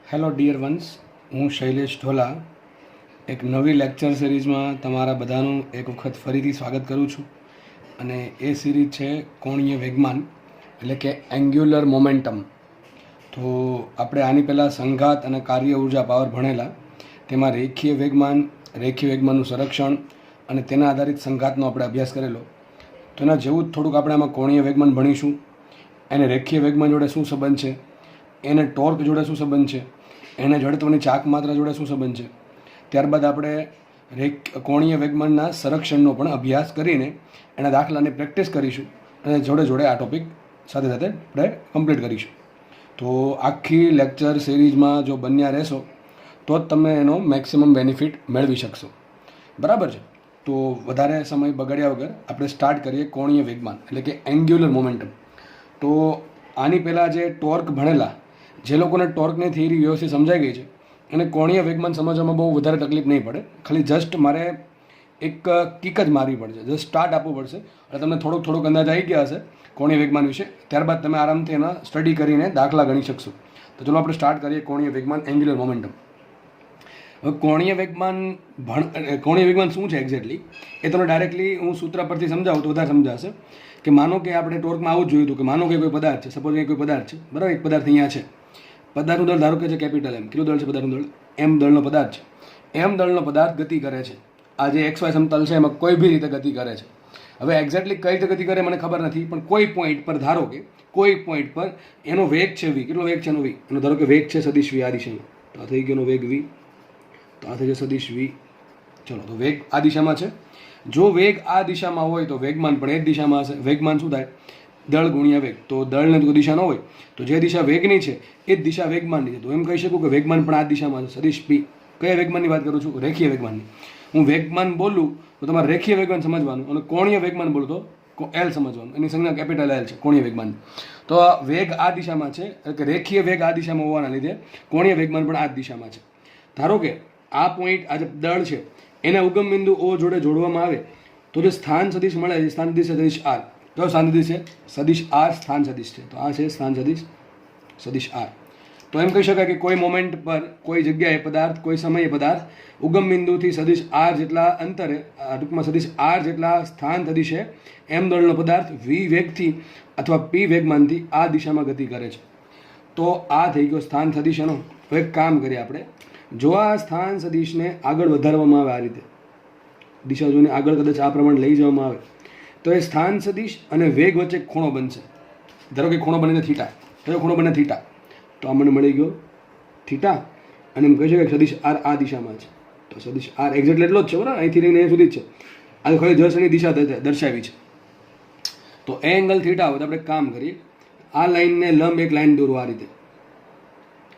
Hello dear once, હું શૈલેષ ઢોલા એક નવી લેક્ચર સિરીઝમાં તમારા બધાનું એક વખત ફરીથી સ્વાગત કરું છું. અને એ સિરીઝ છે કોણીય વેગમાન એટલે કે એંગ્યુલર મોમેન્ટમ. તો આપણે આની પહેલાં સંઘાત અને કાર્ય ઉર્જા પાવર ભણેલા. તેમાં રેખીય વેગમાનનું સંરક્ષણ અને તેના આધારિત સંઘાતનો આપણે અભ્યાસ કરેલો. તો એના જેવું જ થોડુંક આપણે આમાં કોણીય વેગમાન ભણીશું. એને રેખીય વેગમાન જોડે શું સંબંધ છે, એને ટોર્ક જોડે શું સંબંધ છે, એને જડત્વની ચાક માત્રા જોડે શું સંબંધ છે. ત્યારબાદ આપણે કોણીય વેગમાનના સંરક્ષણનો પણ અભ્યાસ કરીને એના દાખલાની પ્રેક્ટિસ કરીશું અને જોડે જોડે આ ટોપિક સાથે સાથે આપણે કમ્પ્લીટ કરીશું. તો આખી લેક્ચર સિરીઝમાં જો બન્યા રહેશો તો જ તમે એનો મેક્સિમમ બેનિફિટ મેળવી શકશો. બરાબર છે. તો વધારે સમય બગાડ્યા વગર આપણે સ્ટાર્ટ કરીએ કોણીય વેગમાન એટલે કે એંગ્યુલર મોમેન્ટમ. તો આની પહેલાં જે ટોર્ક ભણેલા, જે લોકોને ટોર્કની થિયરી વ્યવસ્થિત સમજાઈ ગઈ છે અને કોણીય વેગમાન સમજવામાં બહુ વધારે તકલીફ નહીં પડે. ખાલી જસ્ટ મારે એક કિક જ મારવી પડશે, જસ્ટ સ્ટાર્ટ આપવું પડશે અને તમને થોડુંક અંદાજ આવી ગયા હશે કોણીય વેગમાન વિશે. ત્યારબાદ તમે આરામથી એના સ્ટડી કરીને દાખલા ગણી શકશો. તો ચલો આપણે સ્ટાર્ટ કરીએ કોણીય વેગમાન એંગ્યુલર મોમેન્ટમ. હવે કોણીય વેગમાન શું છે એક્ઝેક્ટલી એ તમને ડાયરેક્ટલી હું સૂત્ર પરથી સમજાવું તો વધારે સમજાશે. કે માનો કે આપણે ટોર્કમાં આવું જ જોયું હતું કે માનો કે કોઈ પદાર્થ છે, સપોઝ કોઈ પદાર્થ છે, બરાબર. એક પદાર્થ અહીંયા છે, પદાર્થનું દળ ધારો કે છે કેપિટલ એમ. કેટલું દળ છે પદાર્થનું દળ? એમ દળનો પદાર્થ છે. એમ દળનો પદાર્થ ગતિ કરે છે. આ જે XY સમતલ છે એમાં કોઈ બી રીતે ગતિ કરે છે. હવે એક્ઝેક્ટલી કઈ રીતે ગતિ કરે મને ખબર નથી, પણ કોઈ પોઈન્ટ પર ધારો કે કોઈ પોઈન્ટ પર એનો વેગ છે v. કેટલો વેગ છે એનો v? એનો ધારો કે વેગ છે સદિશ v આ દિશામાં. તો આ થઈ ગયો એનો વેગ v, તો આ થઈ ગયો સદિશ v. ચલો, તો વેગ આ દિશામાં છે. જો વેગ આ દિશામાં હોય તો વેગમાન પણ એ જ દિશામાં હશે. વેગમાન શું થાય? દળ ગુણ્યા વેગ. તો દળને કોઈ દિશા ન હોય તો જે દિશા વેગની છે એ જ દિશા વેગમાનની છે. તો એમ કહી શકું કે વેગમાન પણ આ દિશામાં છે. સદિશ p. કયા વેગમાનની વાત કરું છું? રેખીય વેગમાનની. હું વેગમાન બોલું તો તમારે રેખીય વેગમાન સમજવાનું અને કોણીય વેગમાન બોલું તો L સમજવાનું. એની સંજ્ઞા કેપિટલ L છે કોણીય વેગમાનની. તો વેગ આ દિશામાં છે એટલે કે રેખીય વેગ આ દિશામાં હોવાના લીધે કોણીય વેગમાન પણ આ જ દિશામાં છે. ધારો કે આ પોઈન્ટ, આ જે દળ છે એને ઉગમ બિંદુ O જોડે જોડવામાં આવે તો જે સ્થાન સદિશ મળે છે, સ્થાન સદિશ સદિશ R. કયો સ્થાન સદિશ છે? સદિશ R સ્થાન સદિશ છે. તો આ છે સ્થાન સદિશ R. તો એમ કહી શકાય કે કોઈ મોમેન્ટ પર કોઈ જગ્યાએ પદાર્થ, કોઈ સમયે પદાર્થ ઉગમ બિંદુથી સદિશ R જેટલા અંતરે, ટૂંકમાં સદિશ R જેટલા સ્થાન સદિશે એમ દળનો પદાર્થ v વેગથી અથવા p વેગમાનથી આ દિશામાં ગતિ કરે છે. તો આ થઈ ગયો સ્થાન સદિશ એનો. તો એક કામ કરીએ આપણે, જો આ સ્થાન સદિશને આગળ વધારવામાં આવે, આ રીતે દિશા જોઈને આગળ કદાચ આ પ્રમાણે લઈ જવામાં આવે તો એ સ્થાન સદિશ અને વેગ વચ્ચે ખૂણો બનશે. ધારો કે ખૂણો બને થીટા. કયો ખૂણો બને? થીટા. તો આ મને મળી ગયો થીટા. અને એમ કહી શકાય કે સદિશ R આ દિશામાં છે. તો સદિશ R એક્ઝેક્ટલી એટલો જ છે, બરાબર. અહીંથી લઈને અહીં સુધી જ છે. આ ખાલી જળસની દિશા દર્શાવી છે. તો એ એંગલ થીટા હોય તો આપણે કામ કરીએ, આ લાઈનને લંબ એક લાઈન દોરું આ રીતે.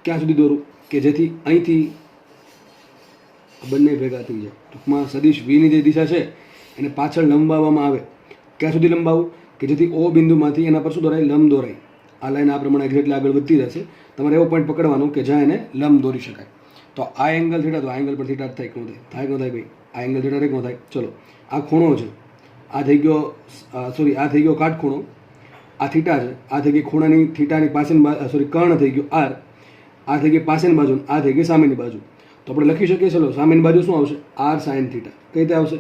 ક્યાં સુધી દોરું? કે જેથી અહીંથી બંને ભેગા થઈ જાય. ટૂંકમાં સદિશ vની જે દિશા છે એને પાછળ લંબાવવામાં આવે. ક્યાં સુધી લંબાવું? કે જેથી O બિંદુમાંથી એના પર શું દોરાય? લંબ દોરાય. આ લાઈન આ પ્રમાણે એક્ઝેક્ટલી આગળ વધતી જશે. તમારે એવો પોઈન્ટ પકડવાનો કે જ્યાં એને લંબ દોરી શકાય. તો આ એંગલ થીટા, તો આ એંગલ પર થીટા થાય. કોણ થાય? થાય કોણ થાય ભાઈ? આ એંગલ થીટા થાય. કોણ થાય? ચલો, આ ખૂણો છે, આ થઈ ગયો આ થઈ ગયો કાટખૂણો, આ થીટા છે, આ થઈ ગઈ ખૂણાની થીટાની પાસેની કર્ણ થઈ ગયો R, આ થઈ ગઈ પાસેની બાજુ, આ થઈ ગઈ સામેની બાજુ. તો આપણે લખી શકીએ, ચલો સામેની બાજુ શું આવશે? R sin theta. કઈ રીતે આવશે?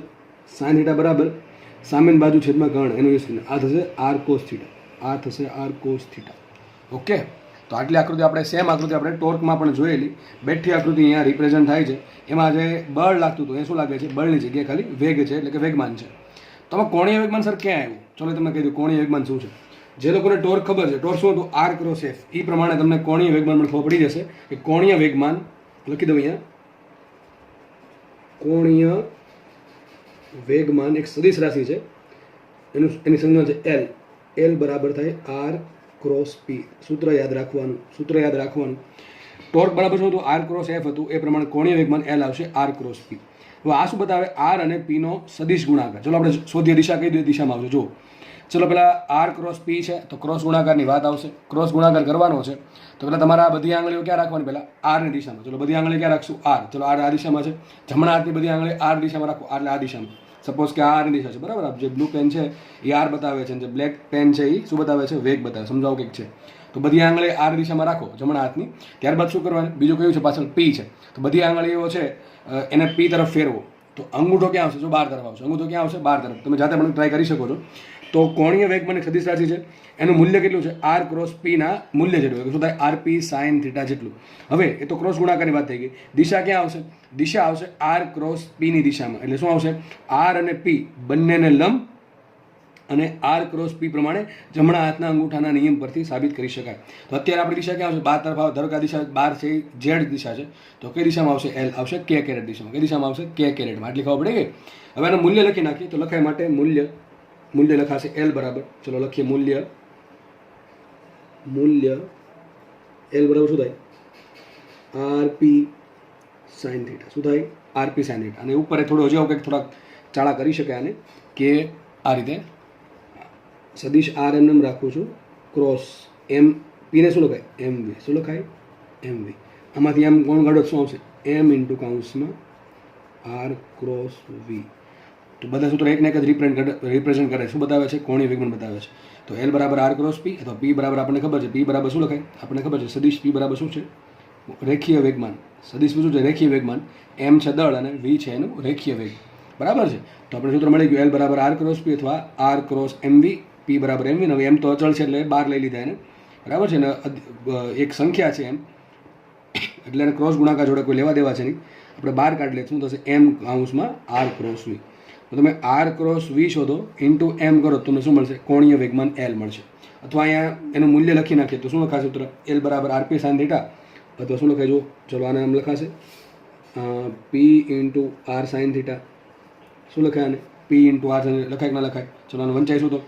sin થીટા બરાબર સામેની બાજુ છેદમાં કર્ણ એનું યુઝ કરીને આ થશે R cos થીટા. આ થશે R cos થીટા. ઓકે. તો આટલી આકૃતિ આપણે સેમ આકૃતિ આપણે ટોર્કમાં પણ જોયેલી. બેઠી આકૃતિ અહીંયા રિપ્રેઝન્ટ થાય છે. એમાં જે બળ લાગતું હતું એ શું લાગે છે? બળની જગ્યાએ ખાલી વેગ છે એટલે કે વેગમાન છે. તો આમાં કોણીય વેગમાન સર ક્યાં આવ્યું? ચલો તમને કહી દઉં કોણીય વેગમાન શું છે. જે લોકોને ટોર્ક ખબર છે, ટોર્ક શું હતું? R cross F. એ પ્રમાણે તમને કોણીય વેગમાન પણ ખબર પડી જશે કે કોણીય વેગમાન, લખી દઉં અહીંયા, કોણીય વેગમાન એક સદિશ રાશિ છે. એની સંજ્ઞા છે L. L બરાબર થાય R ક્રોસ P. સૂત્ર યાદ રાખવાનું. ટોર્ક બરાબર શું હતું? R ક્રોસ F હતું. એ પ્રમાણે કોણીય વેગમાન L આવશે R ક્રોસ P. હવે આ શું બતાવે? R અને P નો સદિશ ગુણાકાર. ચલો આપણે શોધીએ દિશા કઈ દિશામાં આવશે. જો ચલો પેલા R ક્રોસ P છે તો ક્રોસ ગુણાકારની વાત આવશે. ક્રોસ ગુણાકાર કરવાનો છે તો પેલા તમારા બધી આંગળીઓ ક્યાં રાખવાની? પહેલા R ની દિશામાં. ચલો બધી આંગળી ક્યાં રાખશું? R. ચલો R આ દિશામાં છે. જમણા હાથની બધી આંગળી R દિશામાં રાખો. એટલે આ દિશામાં. સપોઝ કે આ આરની દિશા છે, બરાબર. જે બ્લુ પેન છે એ આર બતાવે છે અને જે બ્લેક પેન છે એ શું બતાવે છે? વેગ બતાવે. સમજાવો કંઈક છે. તો બધી આંગળી આર દિશામાં રાખો જમણા હાથની. ત્યારબાદ શું કરવાનું? બીજું કયું છે પાછળ? પી છે. તો બધી આંગળીઓ છે એને પી તરફ ફેરવો. તો અંગૂઠો ક્યાં આવશે? જો બહાર તરફ આવશે. અંગૂઠો ક્યાં આવશે? બહાર તરફ. તમે જાતે પણ ટ્રાય કરી શકો છો. તો કોણીય વેગમાન એક સદિશ રાશિ છે, એનું મૂલ્ય કેટલું છે? આર ક્રોસ પી ના મૂલ્ય જેટલું. શું થાય? આર પી સાઇન થીટા જેટલું. હવે એ તો ક્રોસ ગુણાકારની વાત થઈ ગઈ. દિશા ક્યાં આવશે? દિશા આવશે આર ક્રોસ પીની દિશામાં. એટલે શું આવશે? આર અને પી બંનેને લંબ અને આર ક્રોસ પી પ્રમાણે જમણા હાથના અંગૂઠાના નિયમ પરથી સાબિત કરી શકાય. તો અત્યારે આપણી દિશા ક્યાં આવશે? બાર તરફ આવે. ધારો કે આ દિશા બાર છે, ઝેડ દિશા છે, તો કઈ દિશામાં આવશે? એલ આવશે. કે કેરેટ દિશામાં. કઈ દિશામાં આવશે? કે કેરેટમાં. આટલી ખબર પડે કે હવે એનું મૂલ્ય લખી નાખીએ. તો લખાય માટે મૂલ્ય લખાશે એલ બરાબર, ચલો લખીએ મૂલ્ય એલ બરાબર શું થાય? R P sine theta. શું થાય? R P sine theta. અને ઉપર થોડું હજી આવું કંઈક થોડાક ચાળા કરી શકાય આને, કે આ રીતે સદિશ આર એમ રાખું છું, ક્રોસ એમ પીને શું લખાય? એમ વી. શું લખાય? એમ વી. આમાંથી એમ કોણ કાઢો શું આવશે? એમ ઇન્ટુ કાઉન્સમાં આર ક્રોસ વી. તો બધા સૂત્રો એકને એક જ રિપ્રેઝન્ટ કરે. શું બતાવે છે? કોણીય વેગમાન બતાવે છે. તો એલ બરાબર આર ક્રોસ પી, અથવા પી બરાબર આપણને ખબર છે. પી બરાબર શું લખાય? આપણને ખબર છે સદિશ પી બરાબર શું છે? રેખીય વેગમાન. સદિશ શું છે? રેખીય વેગમાન. એમ છે દળ અને વી છે એનું રેખીય વેગ. બરાબર છે. તો આપણે સૂત્ર મળી ગયું એલ બરાબર આર ક્રોસ પી અથવા આર ક્રોસ એમ વી, પી બરાબર એમ વી. હવે એમ તો અચળ છે એટલે બહાર લઈ લીધા એને, બરાબર છે ને. એક સંખ્યા છે એમ, એટલે એને ક્રોસ ગુણાકાર જોડે કોઈ લેવા દેવા છે નહીં. આપણે બહાર કાઢી લઈએ. શું થશે? એમ કાઉન્સમાં આર ક્રોસ વી. તો તમે આર ક્રોસ વી શોધો ઇન્ટુ એમ કરો, તમને શું મળશે? કોણીય વેગમાન એલ મળશે. અથવા અહીંયા એનું મૂલ્ય લખી નાખીએ તો શું લખાશે સૂત્ર? એલ બરાબર આરપી સાઇન થીટા, અથવા શું લખાય? જો ચલો આને આમ લખાશે P into R sine theta. શું લખાય આને? P into R sine. લખાય કે ના લખાય? ચલો આને વંચાઈશું તો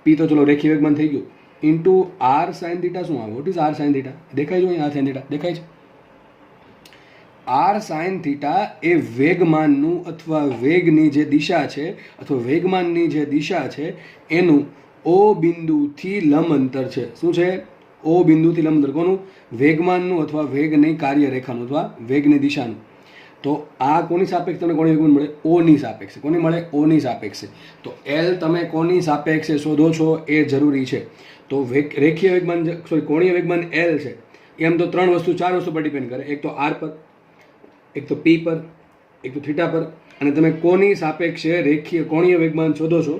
પી તો ચલો રેખીય વેગમાન થઈ ગયું. ઇન્ટુ આર સાઇન થીટા શું આવે? What is R sine theta? દેખાય છે અહીંયા? આર સાઇન થીટા દેખાય છે? આર સાઇન થીટા એ વેગમાનનું અથવા વેગની જે દિશા છે અથવા વેગમાનની જે દિશા છે એનું ઓ બિંદુથી લંબ અંતર છે. શું છે? ઓ બિંદુથી લંબ અંતર. કોનું? વેગમાનનું અથવા વેગની કાર્યરેખાનું અથવા વેગની દિશાનું. તો આ કોની સાપેક્ષે તમને કોની વેગમાન મળે? ઓની સાપેક્ષે. કોની મળે? ઓની સાપેક્ષે. તો એલ તમે કોની સાપેક્ષે શોધો છો એ જરૂરી છે. તો રેખીય વેગમાન કોણીય વેગમાન એલ છે. એમ તો ચાર વસ્તુ પર ડિપેન્ડ કરે. એક તો આર પર, એક તો પી પર, એક તો થીટા પર, અને તમે કોની સાપેક્ષે રેખીય કોણીય વેગમાન શોધો છો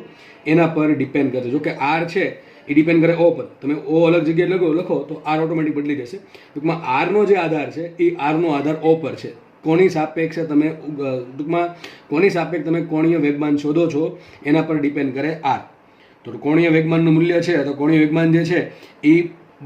એના પર ડિપેન્ડ કરશે. જો કે આર છે એ ડિપેન્ડ કરે ઓ પર. તમે ઓ અલગ જગ્યાએ લખો તો આર ઓટોમેટિક બદલી જશે. ટૂંકમાં આરનો જે આધાર છે એ આરનો આધાર ઓ પર છે. કોની સાપેક્ષે તમે ટૂંકમાં કોની સાપેક્ષે તમે કોણીય વેગમાન શોધો છો એના પર ડિપેન્ડ કરે આર. તો કોણીય વેગમાનનું મૂલ્ય છે તો કોણીય વેગમાન જે છે એ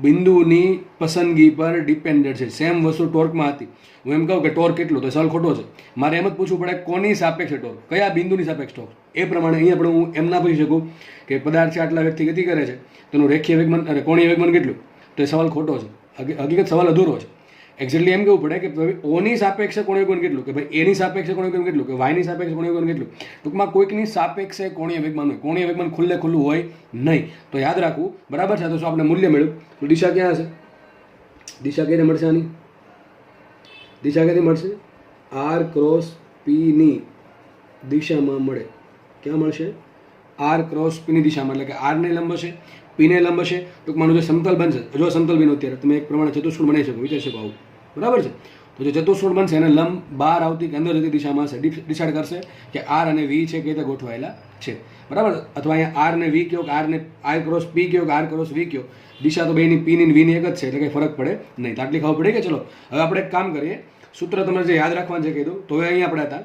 બિંદુની પસંદગી પર ડિપેન્ડન્ટ છે. સેમ વસ્તુ ટોર્કમાં હતી. હું એમ કહું કે ટોર્ક કેટલું, તો સવાલ ખોટો છે. મારે એમ જ પૂછવું પડે કોની સાપેક્ષે ટોર્ક, કયા બિંદુની સાપેક્ષ ટોર્ક. એ પ્રમાણે અહીંયા પણ હું એમ ના પૂછી શકું કે પદાર્થ છે આટલા વેગથી ગતિ કરે છે તેનું રેખીય વેગમાન અને કોણીય વેગમાન કેટલું. તો એ સવાલ ખોટો છે. હકીકત સવાલ અધૂરો છે. એક્ઝેક્ટલી એમ કહેવું પડે કે ભાઈ ઓની સાપેક્ષે કોણીય વેગમાન કેટલું, કે ભાઈ એની સાપેક્ષે કોણીય વેગમાન કેટલું, કે વાયની સાપેક્ષે કોણીય વેગમાન કેટલું. ટૂંકમાં કોઈકની સાપેક્ષે કોણીય વેગમાન હોય. કોણીય વેગમાન ખુલ્લું હોય નહીં. તો યાદ રાખવું. બરાબર છે. તો શું આપણે મૂલ્ય મેળવ્યું? તો દિશા ક્યાં હશે? દિશા કઈને મળશે? આની દિશા ક્યાંથી મળશે? આર ક્રોસ પીની દિશામાં મળે. ક્યાં મળશે? આર ક્રોસ પીની દિશામાં. એટલે કે આરને લંબ હશે, પીને લંબ હશે. ટૂંકમાં જો સમતલ બનશે, જો સમતલ બન્યું અત્યારે તમે એક પ્રમાણે ચતુષ્કોણ બનાવી શકો, વિચારી શકો આવું. બરાબર છે. તો જે ચતુષ્કોણ બનશે એને લંબ બહાર આવતી કે અંદર જતી દિશામાં હશે. ડિસાઇડ કરશે કે આર અને વી છે કે રીતે ગોઠવાયેલા છે. બરાબર. અથવા અહીંયા આર ને વી કયો કે આરને આર ક્રોસ પી કયો કે આર ક્રોસ વી કયો. દિશા તો બેની પીની ને વીની એક જ છે, એટલે કંઈ ફરક પડે નહીં. તો આટલી ખબર પડી કે ચલો હવે આપણે એક કામ કરીએ. સૂત્ર તમારે જે યાદ રાખવાનું છે કીધું. તો હવે અહીંયા આપણે હતા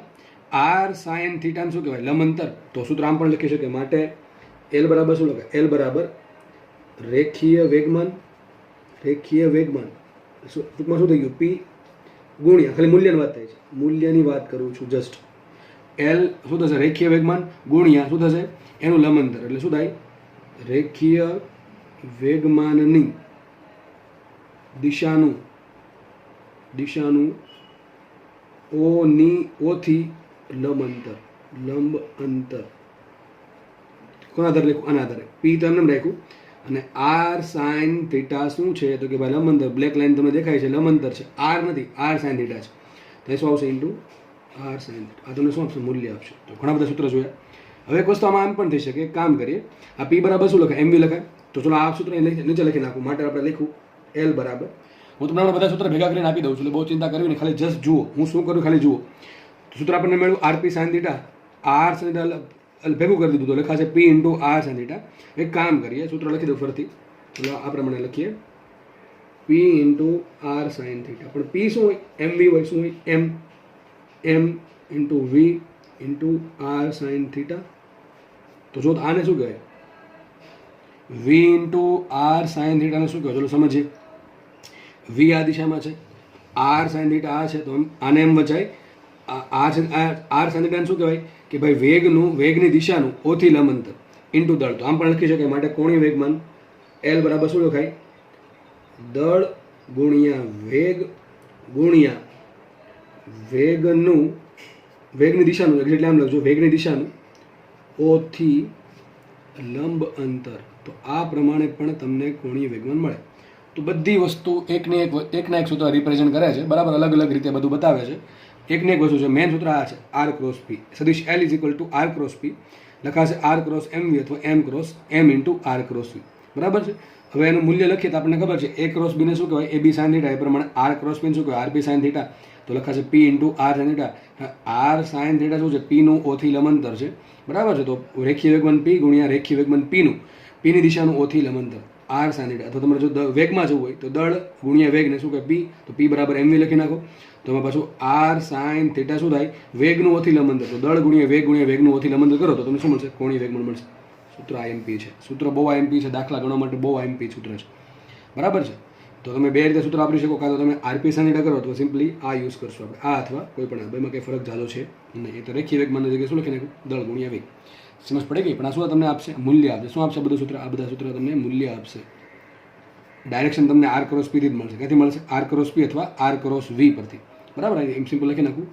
આર સાઇન થીટાને શું કહેવાય? લંબ અંતર. તો સૂત્ર આમ પણ લખી શકીએ. માટે એલ બરાબર શું લખાય? એલ બરાબર રેખીય વેગમાન. રેખીય વેગમાન ટૂંકમાં શું થઈ ગયું? પી ગુણ્યા, ખાલી મૂલ્યની વાત થાય છે, મૂલ્યની વાત કરું છું જસ્ટ. એલ શું થશે? રેખીય વેગમાન ગુણ્યા શું થશે? એનું લંબ અંતર. એટલે શું થાય? રેખીય વેગમાનની દિશાનું ઓથી લંબ અંતર. કોના આધારે લખ્યું? આના આધારે. પી તો એમને રાખ્યું. અને આર સાઇન થીટા શું છે? તો કે ભાઈ લંબ અંતર. બ્લેક લાઈન તમને દેખાય છે, લંબ અંતર છે. આર નથી, આર સાઇન થીટા છે. તો શું આવશે? Into R sine theta. આ તમને શું આપશે? મૂલ્ય આપશે. તો ઘણા બધા સૂત્ર જોયા. હવે એક વસ્તુ આમાં આમ પણ થઈ શકે, એક કામ કરીએ, આ પી બરાબર શું લખાય, એમવી લખાય. તો ચલો આ સૂત્ર નીચે લખી નાખું. માટે આપણે લખું એલ બરાબર, હું તમને બધા સૂત્ર ભેગા કરીને આપી દઉં છું, એટલે બહુ ચિંતા કરવી નહીં, ખાલી જસ્ટ જુઓ હું શું કરું, ખાલી જુઓ. સૂત્ર આપણને મળ્યું R P sine theta, R sine theta ભેગું કરી દીધું તો લખાશે P into R sine theta. એક કામ કરીએ, સૂત્ર લખી દઉં ફરીથી, ચલો આ પ્રમાણે લખીએ P into R sine theta. પણ પી શું હોય, એમ વી હોય, શું હોય M into V into R sine theta. તો જો આને શું કહેવાય, વી ઇન્ટુ આર સાઇન થીટાને શું કહેવાય, ચલો સમજીએ. વી આ દિશામાં છે, આર સાઇન થીટા આ છે, તો આને એમ વચાય. આર સાઇન થીટાને શું કહેવાય કે ભાઈ વેગની દિશાનું ઓથી લંબ અંતર ઇન્ટુ દળ. તો આમ પણ લખી શકાય. માટે કોણીય વેગમાન એલ બરાબર શું લખાય, દળ ગુણ્યા વેગ ગુણ્યા વેગની દિશાનું, એટલે આમ લખજો, વેગની દિશાનું ઓથી લંબ અંતર. તો આ પ્રમાણે પણ તમને કોણીય વેગમાન મળે. તો બધી વસ્તુ એકના એક સૂત્ર રિપ્રેઝેન્ટ કરે છે, બરાબર, અલગ અલગ રીતે બધું બતાવે છે. એકને એક વસ્તુ છે, મેન સૂત્ર આ છે, આર ક્રોસ પી. સદિશ L is equal to R cross P લખાશે આર ક્રોસ એમ વી અથવા M cross M into R cross V, બરાબર છે. હવે એનું મૂલ્ય લખીએ તો આપણને ખબર છે, એ ક્રોસ બીને શું કહેવાય, એ બી સાઇન થીટા. એ પ્રમાણે આર ક્રોસ બીને શું કહેવાય, આર પી સાઇન થીટા. તો લખાશે P into R sine theta. R sine theta શું છે, પીનું ઓથી લંબાંતર છે, બરાબર છે. તો રેખીય વેગમાન પી ગુણ્યા રેખીય વેગમાન પીની દિશાનું ઓથી લંબાંતર આર સાઇન થીટા. અથવા તમારે જો વેગમાં જવું હોય તો દળ ગુણ્યા વેગને શું કહે, પી. તો પી બરાબર એમવી લખી નાખો. તો એમાં પાછું આર સાઇન થીટા શું થાય, વેગનું ઓથી લંબાંતર. તો દળ ગુણ્યા વેગનું ઓથી લંબાંતર કરો તો તમને શું મળશે, કોણીય વેગમાન મળશે. સૂત્ર આઈએમપી છે, સૂત્ર બહુ આઈએમપી છે, દાખલા ગણવા માટે બહુ આઈએમપી સૂત્ર છે, બરાબર છે. તો તમે બે રીતે સૂત્ર વાપરી શકો, કાં તો તમે આરપી સાઇન થીટા કરો તો સિમ્પલી આ યુઝ કરશો આપણે, આ અથવા કોઈ પણ આ બેમાં કંઈ ફરક જાજો છે નહીં. એ તો રેખીય વેગમાનની જગ્યાએ શું લખી નાખ્યું, દળ ગુણ્યા વેગ. સમજ પડી ગઈ. પણ આ શું તમને આપશે, મૂલ્ય આપશે. શું આપશે બધું સૂત્ર, આ બધા સૂત્ર તમને મૂલ્ય આપશે. ડાયરેક્શન તમને આર ક્રોસ પી થી જ મળશે. ક્યાંથી મળશે, આર ક્રોસ પી અથવા આર ક્રોસ વી પરથી, બરાબર. એમ સિમ્પલ લખી નાખું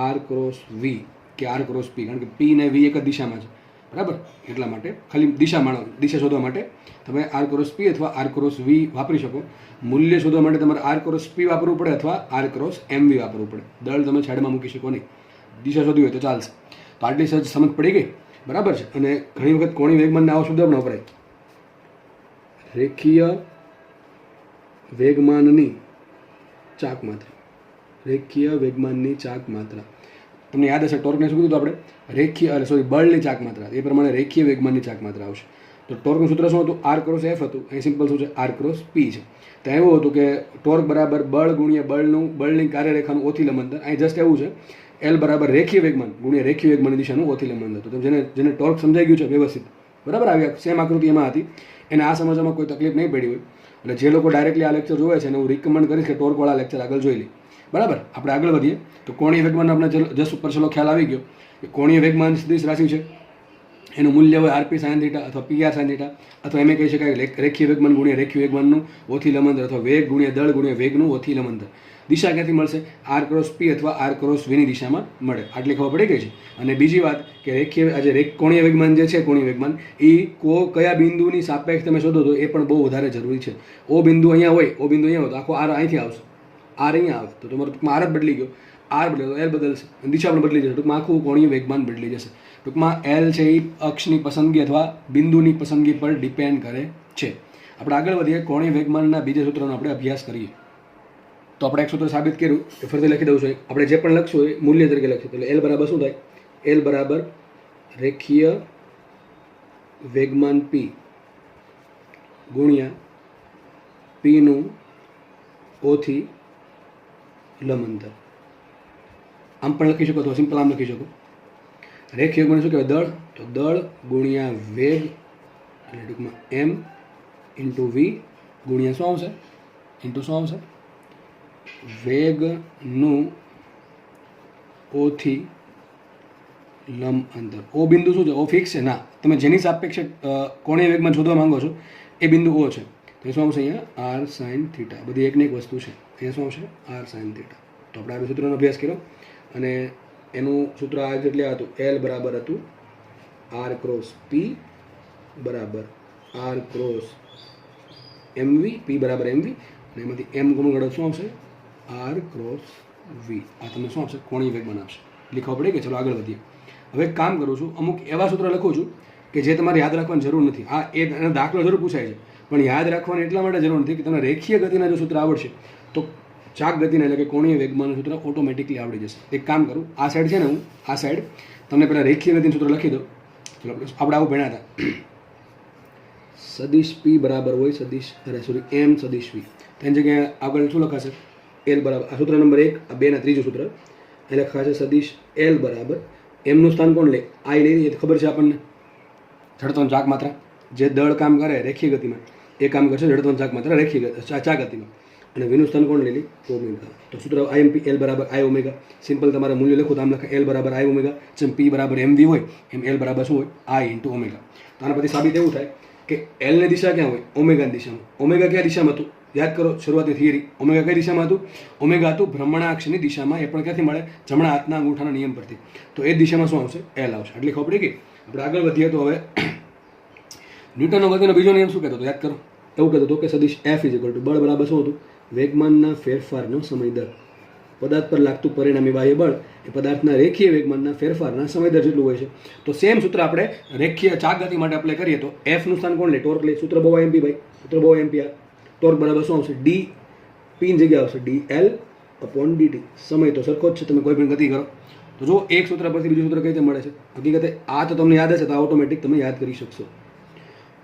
આર ક્રોસ વી કે આર ક્રોસ પી, કારણ કે પી ને વી એક જ દિશામાં છે, બરાબર. એટલા માટે ખાલી દિશા શોધવા માટે તમે આર ક્રોસ પી અથવા આર ક્રોસ વી વાપરી શકો. મૂલ્ય શોધવા માટે તમારે આર ક્રોસ પી વાપરવું પડે અથવા આર ક્રોસ એમ વી વાપરવું પડે. દળ તમે છેડમાં મૂકી શકો નહીં, દિશા શોધવી હોય તો ચાલશે. તો આટલી સજ સમજ પડી ગઈ, બરાબર છે. અને ઘણી વખત કોણી વેગમાનને આવો શબ્દ પણ વપરાય, રેખીય વેગમાનની ચાક માત્રા. રેખીય વેગમાનની ચાક માત્રા તમને યાદ હશે, ટોર્કને શું કીધું આપણે, બળની ચાક માત્રા. એ પ્રમાણે રેખીય વેગમાનની ચાક માત્રા આવશે. તો ટોર્કનું સૂત્ર શું હતું, આર ક્રોસ એફ હતું. અહીં સિમ્પલ શું છે, આર ક્રોસ પી છે. તો એવું હતું કે ટોર્ક બરાબર બળ ગુણ્યા બળની કાર્યરેખાનું ઓથી લંબાંતર. અહીં જસ્ટ એવું છે, એલ બરાબર રેખીય વેગમાન ગુણ્યા રેખીય વેગમાનની દિશાનું ઓથી લંબાંતર. તો જેને ટોર્ક સમજાઈ ગયું છે વ્યવસ્થિત, બરાબર, આવી સેમ આકૃતિ એમાં હતી, એને આ સમજવામાં કોઈ તકલીફ નહીં પડી હોય. એટલે જે લોકો ડાયરેક્ટલી આ લેક્ચર જોવે છે એને હું રિકમેન્ડ કરીશ કે ટોર્કવાળા લેક્ચર આગળ જોઈ લે, બરાબર. આપણે આગળ વધીએ તો કોણીય વેગમાન આપણે જસ્ટ ઉપર ચલો ખ્યાલ આવી ગયો કે કોણીય વેગમાન સદિશ રાશિ છે, એનું મૂલ્ય હોય આરપી સાઇન થીટા અથવા પીઆર સાઇન થીટા. અથવા એમ કહી શકાય રેખીય વેગમાન ગુણ્યા રેખીય વેગમાનનું ઓથી લંબાંતર અથવા વેગ ગુણ્યા દળ ગુણ્યા વેગનું ઓથી લંબાંતર. દિશા ક્યાંથી મળશે, આર ક્રોસ પી અથવા આર ક્રોસ વીની દિશામાં મળે. આટલી ખબર પડી ગઈ છે. અને બીજી વાત કે કોણીય વેગમાન જે છે, કોણીય વેગમાન એ કયા બિંદુની સાપેક્ષ તમે શોધો તો એ પણ બહુ વધારે જરૂરી છે. ઓ બિંદુ અહીંયા હોય, ઓ બિંદુ અહીંયા હોય તો આખો આર અહીંથી આવશે, આર અહીંયા આવે તો તમારો ટૂંકમાં આર જ બદલી ગયો, આર બદલે તો એલ બદલશે, દિશા પણ બદલી જશે. ટૂંકમાં આખું કોણીય વેગમાન બદલી જશે. ટૂંકમાં એલ છે એ અક્ષની પસંદગી અથવા બિંદુની પસંદગી પર ડિપેન્ડ કરે છે. આપણે આગળ વધીએ, કોણીય વેગમાનના બીજા સૂત્રનો આપણે અભ્યાસ કરીએ. તો આપણે એક સૂત્ર સાબિત કર્યું એ ફરીથી લખી દઉં છું. આપણે જે પણ લખશું એ મૂલ્ય તરીકે લખશું. એટલે એલ બરાબર શું થાય, એલ બરાબર રેખીય વેગમાન પી ગુણ્યા પીનું ઓથી લંબાંતર. આમ પણ લખી શકો, તો સિમ્પલ આમ લખી શકો. રેખીય વેગમાન શું કહેવાય, દળ. તો દળ ગુણ્યા વેગ એટલે ટૂંકમાં એમ ઇન્ટુ વી ગુણ્યા શું આવશે, ઇન્ટુ શું આવશે, વેગનું ઓથી લંબ અંતર. ઓ બિંદુ શું છે, ઓ ફિક્સ છે ના, તમે જેની સાપેક્ષે કોણીય વેગમાન શોધવા માંગો છો એ બિંદુ ઓ છે. તો શું આવશે અહીંયા, આર સાઇન થીટા. બધી એકને એક વસ્તુ છે. અહીંયા શું આવશે, આર સાઇન થીટા. તો આપણે આ સૂત્રનો અભ્યાસ કર્યો અને એનું સૂત્ર આ એટલે હતું, એલ બરાબર હતું આર ક્રોસ પી બરાબર આર ક્રોસ એમવી, પી બરાબર એમવી, અને એમાંથી એમ ગુણ ગણો શું આવશે, આર ક્રોસ વી. આ તમને શું આપશે, કોણીય વેગમાન આપશે. લીખવા પડે કે ચલો આગળ વધીએ. હવે એક કામ કરું છું, અમુક એવા સૂત્ર લખું છું કે જે તમારે યાદ રાખવાની જરૂર નથી. આ એનો દાખલો જરૂર પૂછાય છે, પણ યાદ રાખવાની એટલા માટે જરૂર નથી કે તમને રેખીય ગતિના જો સૂત્ર આવડશે તો ચાક ગતિના એટલે કે કોણીય વેગમાનનું સૂત્ર ઓટોમેટિકલી આવડી જશે. એક કામ કરું, આ સાઈડ છે ને, હું આ સાઈડ તમને પહેલાં રેખીય ગતિનું સૂત્ર લખી દઉં. ચલો, આપણે આવું ભણ્યા હતા, સદિશ પી બરાબર હોય સદિશ એમ સદિશ વી. તેની જગ્યાએ આગળ શું લખાશે? એલ બરાબર, આ સૂત્ર નંબર 1, આ 2 ના ત્રીજું સૂત્ર એ લખાશે સદિશ એલ બરાબર એમનું સ્થાન કોણ લે? આઈ લઈ લઈએ તો ખબર છે આપણને, જડત્વની ચાક માત્રા. જે દળ કામ કરે રેખીય ગતિમાં એ કામ કરશે જડત્વની ચાક માત્રા રેખીય ચાક ગતિમાં. અને વિનું સ્થાન કોણ લઈ લી? ઓમેગા. તો સૂત્ર આઈએમપી એલ બરાબર આઈ ઓમેગા. સિમ્પલ તમારે મૂલ્ય લખો તો આમ લખાય એલ બરાબર આઈ ઓમેગા. જેમ પી બરાબર એમ વી હોય એમ એલ બરાબર શું હોય? I into omega. તો આના પછી સાબિત એવું થાય કે એલની દિશા ક્યાં હોય? ઓમેગાની દિશામાં. ઓમેગા કયા દિશામાં હતું? યાદ કરો શરૂઆતની થિયરી. ઓમેગા કઈ દિશામાં હતું? ઓમેગા હતું ભ્રમણાક્ષની દિશામાં. એ પણ ક્યાંથી મળે? જમણા હાથના અંગૂઠાના નિયમ પરથી. તો એ દિશામાં શું આવશે? એલ આવશે. આટલી ખબર પડી ગઈ. આપણે આગળ વધીએ તો હવે ન્યૂટનનો ગતિનો બીજો નિયમ શું કહેતો હતો? યાદ કરો. એવું કહેતો હતો કે સદિશ એફ ઇઝ ઇક્વલ ટુ બળ બરાબર શું હતું? વેગમાનના ફેરફારનો સમય દર. પદાર્થ પર લાગતું પરિણામી બાહ્ય બળ એ પદાર્થના રેખીય વેગમાનના ફેરફારના સમય દર જેટલું હોય છે. તો સેમ સૂત્ર આપણે રેખીય ચાક ગતિ માટે અપ્લાય કરીએ તો એફનું સ્થાન કોણ લે? ટોર્ક લે. સૂત્ર બહુ એમપી ભાઈ, સૂત્ર બહુ એમપી. આ ટોર્ક બરાબર શું આવશે? ડી પીની જગ્યાએ આવશે ડી એલ અપોન ડીટી. સમય તો સરખો જ છે, તમે કોઈ પણ ગતિ કરો તો જો એક સૂત્ર પરથી બીજું સૂત્ર કઈ રીતે મળે છે? હકીકતે આ તો તમને યાદ હશે તો ઓટોમેટિક તમે યાદ કરી શકશો.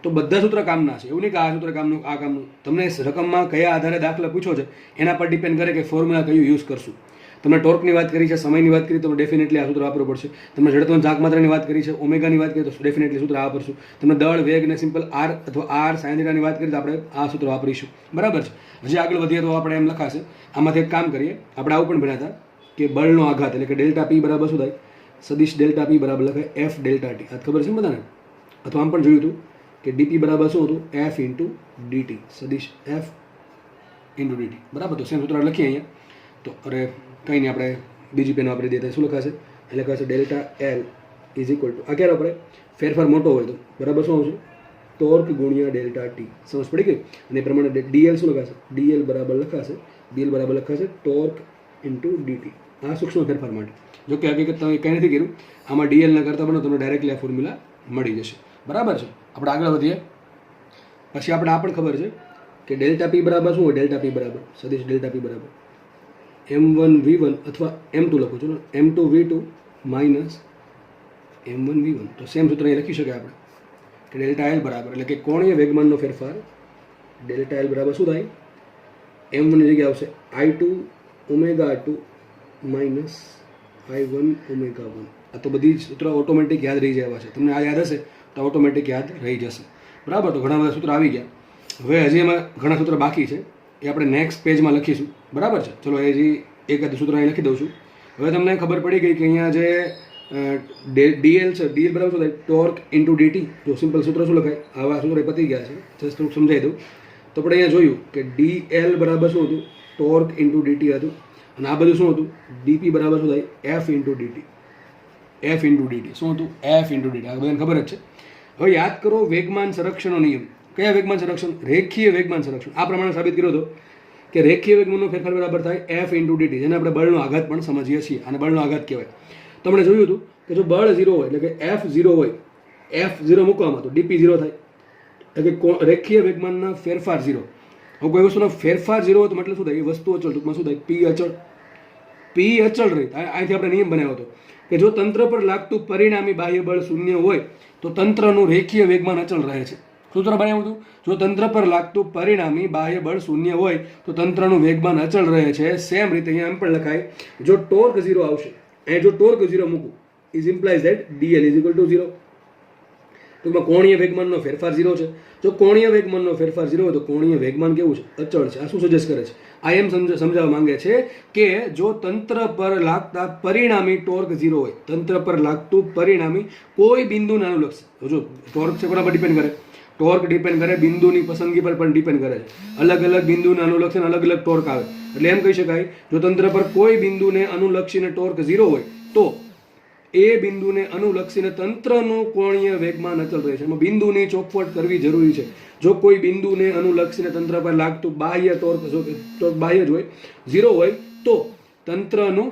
તો બધા સૂત્ર કામના છે, એવું નહીં કે આ સૂત્ર કામનું આ કામનું. તમને રકમમાં કયા આધારે દાખલા પૂછો છે એના પર ડિપેન્ડ કરે કે ફોર્મ્યુલા કયું યુઝ કરશું. તમને ટોર્કની વાત કરી છે, સમયની વાત કરી તો ડેફિનેટલી આ સૂત્ર વાપરવું પડશે. તમને જડત્વની ચાક માત્રાની વાત કરી છે, ઓમેગાની વાત કરીએ તો ડેફિનેટલી સૂત્ર આ વાપરશું. તમને દળ, વેગ ને સિમ્પલ આર અથવા આર સાઇન થીટાની વાત કરીએ તો આપણે આ સૂત્ર વાપરીશું. બરાબર છે. હજી આગળ વધીએ તો આપણે એમ લખાશે, આમાંથી એક કામ કરીએ. આપણે આવું પણ ભણ્યા હતા કે બળનો આઘાત એટલે કે ડેલ્ટા પી બરાબર શું થાય? સદિશ ડેલ્ટા પી બરાબર લખાય એફ ડેલ્ટા ટી. આ ખબર છે ને બધાને? અથવા આમ પણ જોયું હતું કે ડીપી બરાબર શું હતું? F into DT. સદિશ એફ ઇન્ટુ ડીટી. બરાબર. તો સેમ સૂત્ર લખીએ અહીંયા. તો અરે કંઈ નહીં, આપણે બીજી પેન વાપરી દઈએ. શું લખાશે? એ લખાશે delta L is equal two, આ ક્યારે વપરાય? ફેરફાર મોટો હોય તો બરાબર શું આવશે? ટોર્ક ગુણ્યા ડેલ્ટા ટી. સમજ પડી ગઈ? અને એ પ્રમાણે ડીએલ શું લખાશે? ડીએલ બરાબર લખાશે ટોર્ક ઇન્ટુ ડીટી. આ સૂક્ષ્મ ફેરફાર માટે. જો કે હકીકત તમે કંઈ નથી કર્યું, આમાં ડીએલ ના કરતા પણ તમને ડાયરેક્ટલી આ ફોર્મ્યુલા મળી જશે. બરાબર છે. આપણે આગળ વધીએ. પછી આપણે આ પણ ખબર છે કે ડેલ્ટા પી બરાબર શું હોય? ડેલ્ટા પી બરાબર સદિશ ડેલ્ટા પી બરાબર M1V1 અથવા M2 લખું છું, M2V2 માઇનસ M1V1. તો સેમ સૂત્ર અહીં લખી શકાય આપણે કે ડેલ્ટા એલ બરાબર એટલે કે કોણીય વેગમાનનો ફેરફાર. ડેલ્ટા એલ બરાબર શું થાય? M1 ની જગ્યાએ આવશે I2 omega 2 minus I1 omega 1. આ તો બધી સૂત્ર ઓટોમેટિક યાદ રહી જાય છે. તમને આ યાદ હશે તો ઓટોમેટિક યાદ રહી જશે. બરાબર. તો ઘણા બધા સૂત્ર આવી ગયા. હવે હજી એમાં ઘણા સૂત્ર બાકી છે, એ આપણે નેક્સ્ટ પેજમાં લખીશું. બરાબર છે. ચલો એ હજી એક સૂત્ર અહીં લખી દઉં છું. હવે તમને ખબર પડી ગઈ કે અહીંયા જે ડીએલ છે, ડીએલ બરાબર શું થાય? Torque into DT. જો સિમ્પલ સૂત્ર શું લખાય? આવા સૂત્ર પતી ગયા છે, જસ્ટ થોડુંક સમજાવી દઉં. તો આપણે અહીંયા જોયું કે ડીએલ બરાબર શું હતું? ટોર્ક ઇન્ટુ ડીટી હતું. અને આ બધું શું હતું? ડીપી બરાબર શું થાય? F into DT. F into DT શું હતું? F into DT. આ બધાને ખબર જ છે. હવે યાદ કરો વેગમાન સંરક્ષણનો નિયમ. કયા વેગમાન સંરક્ષણ? રેખીય વેગમાન સંરક્ષણ. આ પ્રમાણે સાબિત કર્યો હતો કે રેખીય વેગમાનનો ફેરફાર બરાબર થાય એફ ઇન્ટુ ડીટી, જેને આપણે બળનો આઘાત પણ સમજીએ છીએ. અને બળનો આઘાત કહેવાય. તો આપણે જોયું હતું કે જો બળ 0 હોય એટલે કે એફ 0 હોય, એફ 0 મૂકવામાં તો ડીપી 0 થાય. એટલે કે રેખીય વેગમાનના ફેરફાર 0. હવે કોઈ વસ્તુનો ફેરફાર 0 હોય તો મતલબ શું થાય? એ વસ્તુ અચળ. ટૂંકમાં શું થાય? પી અચળ. પી અચળ રહી. અહીંથી આપણે નિયમ બનાવ્યો હતો કે જો તંત્ર પર લાગતું પરિણામી બાહ્ય બળ 0 હોય તો તંત્રનું રેખીય વેગમાન અચળ રહે છે. સૂત્ર બનાવ્યું હતું, જો તંત્ર પર લાગતું પરિણામી બાહ્ય બળ 0 હોય તો તંત્રનું વેગમાન અચળ રહે છે. સેમ રીતે અહીંયા એમ પણ લખાય, જો ટોર્ક 0 આવશે, અહીં જો ટોર્ક 0 મૂકું is implies that DL is equal two 0. ટૂંકમાં કોણીય વેગમાનનો ફેરફાર 0 છે. જો કોણીય વેગમાનનો ફેરફાર 0 હોય તો કોણીય વેગમાન કેવું છે? અચળ છે. આ શું સજેસ્ટ કરે છે? આ એમ સમજાવવા માંગે છે કે જો તંત્ર પર લાગતા પરિણામી ટોર્ક 0 હોય, તંત્ર પર લાગતું પરિણામી કોઈ બિંદુને અનુલક્ષે. જો ટોર્ક છે કોના પર ડિપેન્ડ કરે? ટોર્ક ડિપેન્ડ કરે બિંદુની પસંદગી પર પણ ડિપેન્ડ કરે છે. અલગ અલગ બિંદુને અનુલક્ષીને અલગ અલગ ટોર્ક આવે. એટલે એમ કહી શકાય, જો તંત્ર પર કોઈ બિંદુને અનુલક્ષીને ટોર્ક 0 હોય તો એ બિંદુને અનુલક્ષીને તંત્રનું કોણીય વેગમાન અચળ રહે છે. એમાં બિંદુની ચોખવટ કરવી જરૂરી છે. જો કોઈ બિંદુને અનુલક્ષીને તંત્ર પર લાગતું બાહ્ય ટોર્ક બાહ્ય જ હોય, 0 હોય, તો તંત્રનું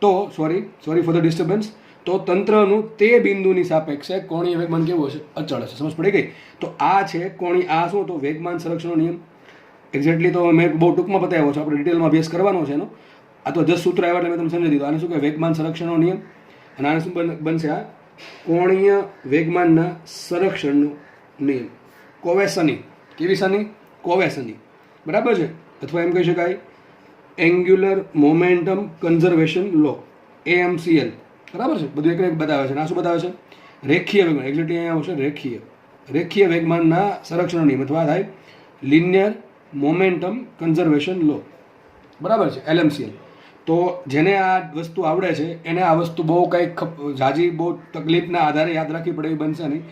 તો સોરી ફોર ધ ડિસ્ટર્બન્સ, તો તંત્રનું તે બિંદુની સાપેક્ષે કોણીય વેગમાન કેવું હશે? અચળ હશે. સમજ પડી ગઈ? તો આ છે આ શું? તો વેગમાન સંરક્ષણનો નિયમ. એક્ઝેક્ટલી તો મેં બહુ ટૂંકમાં બતાવ્યો છે, આપણે ડિટેલમાં અભ્યાસ કરવાનો છે એનો. આ તો 10 સૂત્ર આવ્યા એટલે મેં તમને સમજી દીધું. આને શું કહેવાય? વેગમાન સંરક્ષણનો નિયમ. અને આને શું બનશે? આ કોણીય વેગમાનના સંરક્ષણનો નિયમ. કોવેસની. કેવી સની? કોવેસની. બરાબર છે? અથવા એમ કહી શકાય એંગ્યુલર મોમેન્ટમ કન્ઝર્વેશન લો, AMCL. બરાબર છે? બધું એક બતાવે છે. આ શું બતાવે છે? રેખીય વેગમાન. એક્ઝેક્ટલી અહીંયા આવશે રેખીય વેગમાનના સંરક્ષણનો નિયમ, અથવા થાય લિનિયર મોમેન્ટમ કન્ઝર્વેશન લો. બરાબર છે? LMCL. તો જેને આ વસ્તુ આવડે છે એને આ વસ્તુ બહુ કંઈક જાજી બહુ તકલીફના આધારે યાદ રાખવી પડે એવી બનશે નહીં.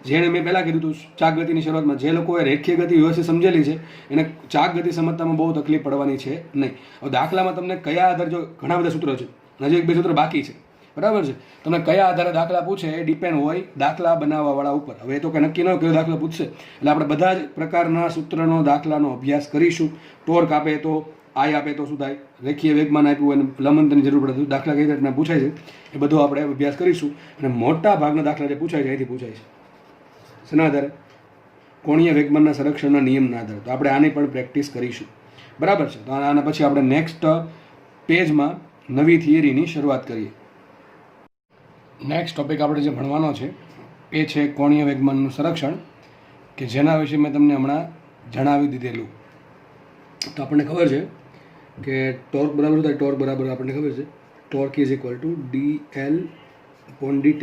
જેને મેં પહેલાં કીધું હતું ચાક ગતિની શરૂઆતમાં, જે લોકોએ રેખીય ગતિ વ્યવસ્થિત સમજેલી છે એને ચાક ગતિ સમજવામાં બહુ તકલીફ પડવાની છે નહીં. હવે દાખલામાં તમને કયા આધારે, જો ઘણા બધા સૂત્રો છે, હજી 1-2 સૂત્રો બાકી છે, બરાબર છે, તમને કયા આધારે દાખલા પૂછે એ ડિપેન્ડ હોય દાખલા બનાવવાવાળા ઉપર. હવે એ તો કંઈ નક્કી ન કયો દાખલો પૂછશે, એટલે આપણે બધા જ પ્રકારના સૂત્રનો દાખલાનો અભ્યાસ કરીશું. ટોર્ક આપે તો આઈ આપે તો શું થાય? રેખીય વેગમાન આપ્યું અને લંબનની જરૂર પડે તો દાખલા કઈ રીતના પૂછાય છે એ બધું આપણે અભ્યાસ કરીશું. અને મોટા ભાગના દાખલા જે પૂછાય છે અહીંથી પૂછાય છે. શેના આધારે? કોણીય વેગમાનના સંરક્ષણના નિયમના આધારે. તો આપણે આની પણ પ્રેક્ટિસ કરીશું. બરાબર છે? તો આના પછી આપણે નેક્સ્ટ પેજમાં નવી થિયરીની શરૂઆત કરીએ. નેક્સ્ટ ટોપિક આપણે જે ભણવાનો છે એ છે કોણીય વેગમાનનું સંરક્ષણ, કે જેના વિશે મેં તમને હમણાં જણાવી દીધેલું. તો આપણને ખબર છે કે ટોર્ક બરાબર શું થાય? ટોર્ક બરાબર આપણને ખબર છે torque is equal two dl/dt.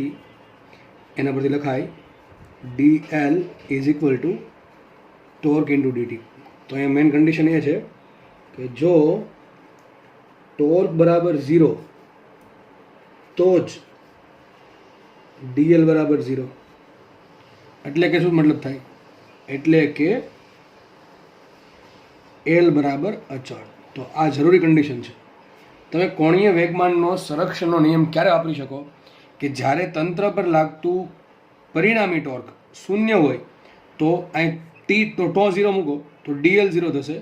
એના પરથી લખાય dl is equal two torque into dt. તો અહીંયા મેઇન કન્ડિશન એ છે કે જો ટોર્ક બરાબર 0 તો જ dl બરાબર 0. એટલે કે શું મતલબ થાય? એટલે કે L બરાબર અચળ. તો આ જરૂરી કન્ડિશન છે. તમે કોણીય વેગમાનનો સંરક્ષણનો નિયમ ક્યારે વાપરી શકો? કે જ્યારે તંત્ર પર લાગતું પરિણામી ટોર્ક શૂન્ય હોય તો અહીં ટો 0 મૂકો તો dl 0 થશે.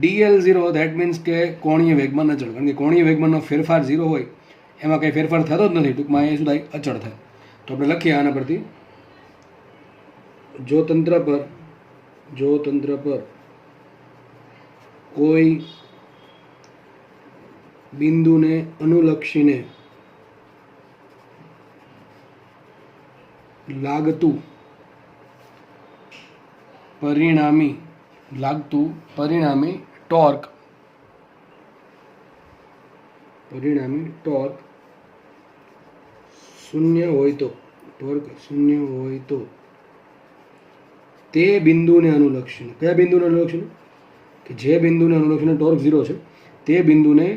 dl 0 ધેટ મીન્સ કે કોણીય વેગમાન અચળ. કારણ કે કોણીય વેગમાનનો ફેરફાર 0 હોય એમાં કંઈ ફેરફાર થતો જ નથી. ટૂંકમાં એ શું થાય? અચળ થાય. તો આપણે લખીએ આના પરથી, જો તંત્ર પર કોઈ બિંદુને અનુલક્ષીને લાગતું પરિણામી ટોર્ક શૂન્ય હોય તો તે બિંદુને અનુલક્ષીને, કયા બિંદુને અનુલક્ષીને? કે જે બિંદુને અનુલક્ષીને ટોર્ક 0 છે તે બિંદુને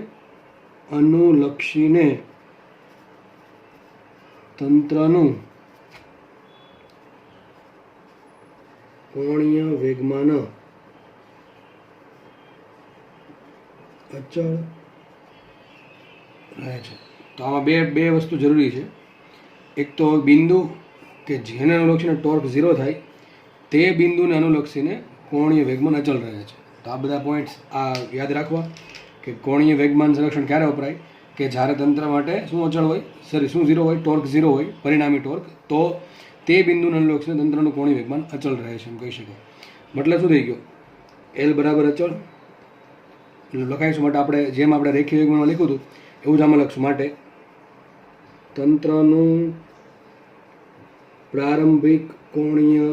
અનુલક્ષીને તંત્રનું કોણીય વેગમાન અચળ રહે છે. તો આમાં બે વસ્તુ જરૂરી છે. એક તો બિંદુ કે જેને અનુલક્ષીને ટોર્ક 0 થાય તે બિંદુને અનુલક્ષીને કોણીય વેગમાન અચળ રહે છે. તો આ બધા પોઈન્ટ્સ આ યાદ રાખવા કે કોણીય વેગમાન સંરક્ષણ ક્યારે વપરાય? કે જ્યારે તંત્ર માટે શું અચળ હોય? શું 0 હોય? ટોર્ક 0 હોય, પરિણામી ટોર્ક. તો તે બિંદુને અનુલક્ષીને તંત્રનું કોણીય વેગમાન અચળ રહે છે એમ કહી શકાય. મતલબ શું થઈ ગયો? L બરાબર અચળ એટલે લખાઈશું. માટે આપણે જેમ આપણે રેખીય વેગમાનમાં લખ્યું હતું એવું જ આમાં લખશું. માટે તંત્રનું પ્રારંભિક કોણીય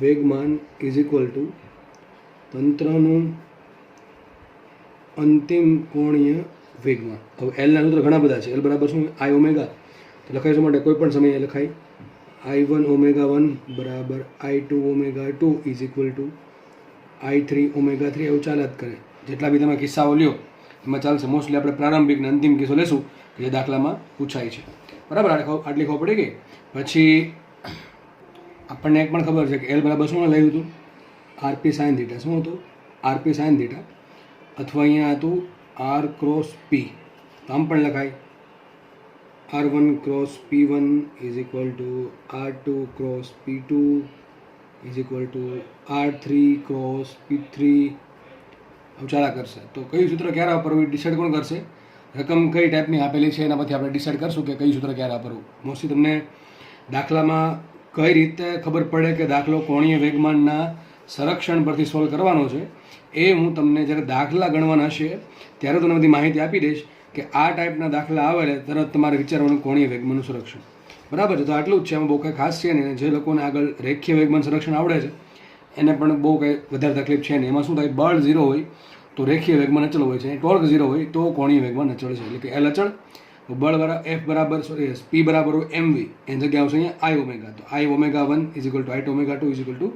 વેગમાન ઇઝ ઇક્વલ ટુ તંત્રનું અંતિમ કોણીય વેગમાન. હવે એલના સૂત્ર ઘણા બધા છે. એલ બરાબર શું? I omega. તો લખાઈશું માટે કોઈ પણ સમયે લખાય I1 ઓમેગા 1 બરાબર I2 omega 2 is equal two I3 omega 3. એવું ચાલ્યા જ કરે. જેટલા બી તમે કિસ્સાઓ લ્યો એમાં ચાલશે. મોસ્ટલી આપણે પ્રારંભિક ને અંતિમ કિસ્સો લેશું જે દાખલામાં પૂછાય છે. બરાબર? આટલી ખબર પડી ગઈ. પછી આપણને એક પણ ખબર છે કે એલ બરાબર શું લખ્યું હતું? RP sign theta. શું હતું? RP sine theta. અથવા અહીંયા હતું R ક્રોસ P. તો આમ પણ લખાય R1 cross P1 is equal two R2 cross P2 is equal two R3 cross P3. હવે ચાલા કરશે. તો કયું સૂત્ર ક્યારે વાપરવું ડિસાઇડ કોણ કરશે? રકમ કઈ ટાઈપની આપેલી છે એના પરથી આપણે ડિસાઇડ કરશું કે કઈ સૂત્ર ક્યારે વાપરવું. મોસ્ટલી તમને દાખલામાં કઈ રીતે ખબર પડે કે દાખલો કોણીય વેગમાનના સંરક્ષણ પરથી સોલ્વ કરવાનો છે એ હું તમને જ્યારે દાખલા ગણવાના હશે ત્યારે તમને બધી માહિતી આપી દઈશ કે આ ટાઈપના દાખલા આવે તરત તમારે વિચારવાનું કોણીય વેગમાનનું સંરક્ષણ. બરાબર છે. તો આટલું જ છે, એમાં બહુ કંઈ ખાસ છે નહીં. જે લોકોને આગળ રેખીય વેગમાન સંરક્ષણ આવડે છે એને પણ બહુ કંઈ વધારે તકલીફ છે નહીં. એમાં શું થાય, બળ 0 હોય તો રેખીય વેગમાન અચળ હોય છે, ટોર્ક 0 હોય તો કોણીય વેગમાન અચળ છે. એટલે કે એલ અચળ, બળ F બરાબર P બરાબર mv, એની જગ્યા આવશે અહીંયા I ઓમેગા. તો I omega 1 is equal two I omega 2 is equal two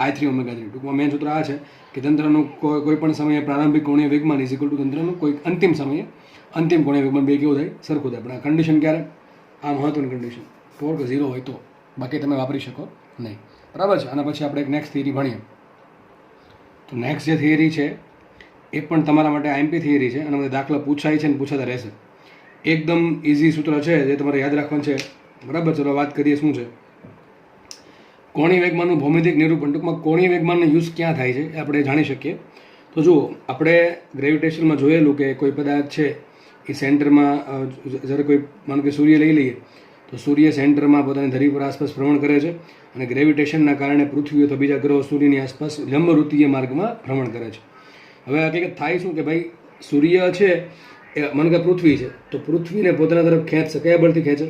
I3 omega 3. ટૂંકમાં મેન સૂત્ર આ છે કે તંત્રનું કોઈ પણ સમયે પ્રારંભિક કોણીય વેગમાન ઇઝ ઇક્વલ ટુ તંત્રનું કોઈ અંતિમ સમયે અંતિમ કોણીય વેગમાન બે કેવું થાય, સરખું થાય. પણ આ કન્ડિશન ક્યારે, આ મહત્વની કન્ડિશન, ટોર્ક 0 હોય તો, બાકી તમે વાપરી શકો નહીં. બરાબર છે. આના પછી આપણે એક નેક્સ્ટ થિયરી ભણીએ. તો નેક્સ્ટ જે થિયરી છે એ પણ તમારા માટે આઈએમપી થિયરી છે અને બધા દાખલા પૂછાય છે અને પૂછાતા રહેશે. એકદમ ઇઝી સૂત્ર છે જે તમારે યાદ રાખવાનું છે. બરાબર. ચલો વાત કરીએ શું છે કોણીય વેગમાનનું ભૌમિતિક નિરૂપણ. ટૂંકમાં કોણીય વેગમાનનો યુઝ ક્યાં થાય છે એ આપણે જાણી શકીએ. તો જુઓ, આપણે ગ્રેવિટેશનમાં જોયેલું કે કોઈ પદાર્થ છે એ સેન્ટરમાં, જ્યારે કોઈ માનો કે સૂર્ય લઈ લઈએ તો સૂર્ય સેન્ટરમાં પોતાની ધરી પર આસપાસ ભ્રમણ કરે છે અને ગ્રેવિટેશનના કારણે પૃથ્વી અથવા બીજા ગ્રહો સૂર્યની આસપાસ લંબવૃત્તીય માર્ગમાં ભ્રમણ કરે છે. હવે હકીકત થાય શું કે ભાઈ સૂર્ય છે એ માનો કે પૃથ્વી છે, તો પૃથ્વીને પોતાના તરફ ખેંચશે. કયા બળથી ખેંચે?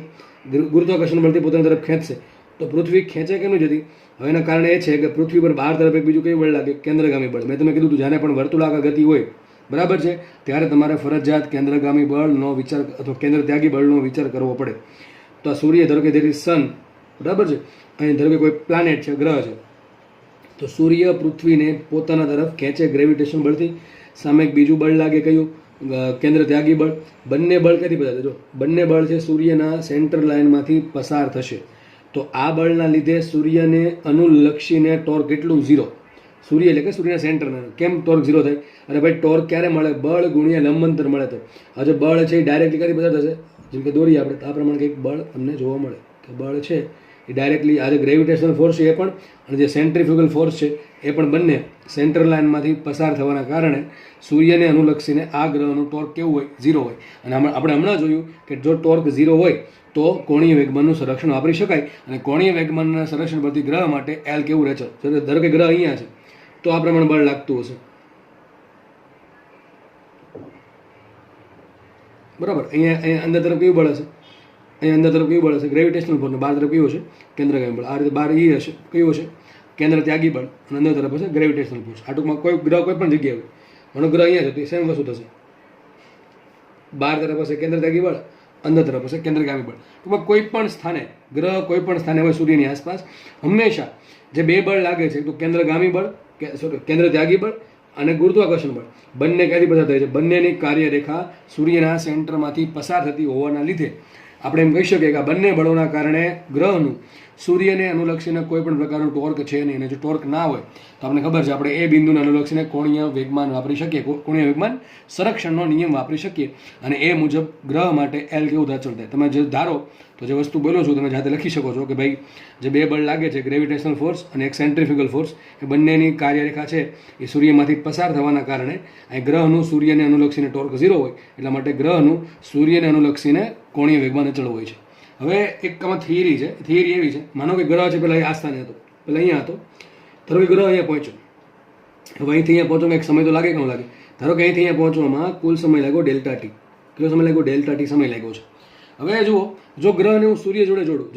ગુરુત્વાકર્ષણ બળથી પોતાના તરફ ખેંચશે. તો પૃથ્વી ખેંચે કેમ જતી? હવે એના કારણે એ છે કે પૃથ્વી પર બહાર તરફ એક બીજું કયું બળ લાગે? કેન્દ્રગામી બળ. મેં તમે કીધું હતું જ્યારે પણ વર્તુળાકાર ગતિ હોય, બરાબર છે, ત્યારે તમારે ફરજિયાત કેન્દ્રગામી બળનો વિચાર અથવા કેન્દ્ર ત્યાગી બળનો વિચાર કરવો પડે. તો આ સૂર્ય ધારો કે ધેર ઇઝ સન, બરાબર છે, અહીં ધારો કે કોઈ પ્લાનેટ છે, ગ્રહ છે, તો સૂર્ય પૃથ્વીને પોતાના તરફ ખેંચે ગ્રેવિટેશન બળથી. સામે એક બીજું બળ લાગે, કયું? કેન્દ્ર ત્યાગી બળ. બંને બળ ક્યાંથી બધા? જો બંને બળ છે સૂર્યના સેન્ટર લાઇનમાંથી પસાર થશે. તો આ બળના લીધે સૂર્યને અનુલક્ષીને ટોર્ક કેટલું? 0. સૂર્ય એટલે કે સૂર્યના સેન્ટરના. કેમ ટોર્ક 0 થાય? અરે ભાઈ, ટોર્ક ક્યારે મળે? બળ ગુણ્યા લંબાંતર મળે. તો હવે બળ છે એ ડાયરેક્ટલી ક્યાંથી પસાર થશે? જેમ કે દોરીએ આપણે આ પ્રમાણે કંઈક બળ તમને જોવા મળે કે બળ છે એ ડાયરેક્ટલી આજે ગ્રેવિટેશનલ ફોર્સ છે એ પણ અને જે સેન્ટ્રીફ્યુગલ ફોર્સ છે એ પણ બંને સેન્ટર લાઇનમાંથી પસાર થવાના કારણે સૂર્યને અનુલક્ષીને આ ગ્રહનું ટોર્ક કેવું હોય? 0 હોય. અને આપણે હમણાં જોયું કે જો ટોર્ક 0 હોય તો કોણીય વેગમાનનું સંરક્ષણ વાપરી શકાય. અને કોણીય વેગમાનના સંરક્ષણ પરથી ગ્રહ માટે એલ કેવું રહે છે? ધારો કે ગ્રહ અહીંયા છે તો આ પ્રમાણે બળ લાગતું હશે, બરાબર. અહીંયા અંદર તરફ કયું બળ હશે? અહીંયા અંદર તરફ કયું બળ હશે? Gravitational force. બહાર તરફ કયું હશે? કેન્દ્રગામી બળ. આ રીતે બહાર એ હશે, કયું હશે? કેન્દ્ર ત્યાગી બળ. અને અંદર તરફ હશે ગ્રેવિટેશનલ ફોર્સ. આ ટૂંકમાં કોઈ ગ્રહ કોઈ પણ જગ્યાએ હોય, ઘણો ગ્રહ અહીંયા છે તો સેમ વસ્તુ થશે. બહાર તરફ હશે કેન્દ્ર ત્યાગી બળ, અંદર તરફ હશે કેન્દ્રગામી બળ. ટૂંકમાં કોઈ પણ સ્થાને ગ્રહ કોઈ પણ સ્થાને હોય સૂર્યની આસપાસ હંમેશા જે બે બળ લાગે છે તો કેન્દ્રગામી બળ, કેન્દ્ર ત્યાગી બળ અને ગુરુત્વાકર્ષણ બળ, બંને ક્યાંથી પસાર થાય છે? બંનેની કાર્યરેખા સૂર્યના સેન્ટરમાંથી પસાર થતી હોવાના લીધે આપણે એમ કહી શકીએ કે આ બંને બળોના કારણે ગ્રહનું સૂર્યને અનુલક્ષીને કોઈ પણ પ્રકારનું ટોર્ક છે નહીં. અને જો ટોર્ક ના હોય તો આપણે ખબર છે આપણે એ બિંદુને અનુલક્ષીને કોણીય વેગમાન વાપરી શકીએ, કોણીય વેગમાન સંરક્ષણનો નિયમ વાપરી શકીએ. અને એ મુજબ ગ્રહ માટે એલ કેવું અચળ થાય? તમે જે ધારો તો જે વસ્તુ બોલો છો તમે જાતે લખી શકો છો કે ભાઈ જે બે બળ લાગે છે, ગ્રેવિટેશનલ ફોર્સ અને એક સેન્ટ્રીફ્યુગલ ફોર્સ, એ બંનેની કાર્યરેખા છે એ સૂર્યમાંથી પસાર થવાના કારણે અહીં ગ્રહનું સૂર્યને અનુલક્ષીને ટોર્ક 0 હોય, એટલા માટે ગ્રહનું સૂર્યને અનુલક્ષીને કોણીય વેગમાન અચળ હોય છે. હવે એક આમાં થિયરી છે. થિયરી એવી છે, માનો કે ગ્રહ છે પહેલાં આ સ્થાને હતો, પહેલાં અહીંયા હતો, ધારો કે ગ્રહ અહીંયા પહોંચ્યો. હવે અહીંથી અહીંયા પહોંચવામાં એક સમય તો લાગે કે ન લાગે? ધારો કે અહીંથી અહીંયા પહોંચવામાં કુલ સમય લાગ્યો ડેલ્ટા ટી. કેટલો સમય લાગ્યો? ડેલ્ટા ટી સમય લાગ્યો છે. હવે જુઓ, જો ગ્રહને હું સૂર્ય જોડે જોડું,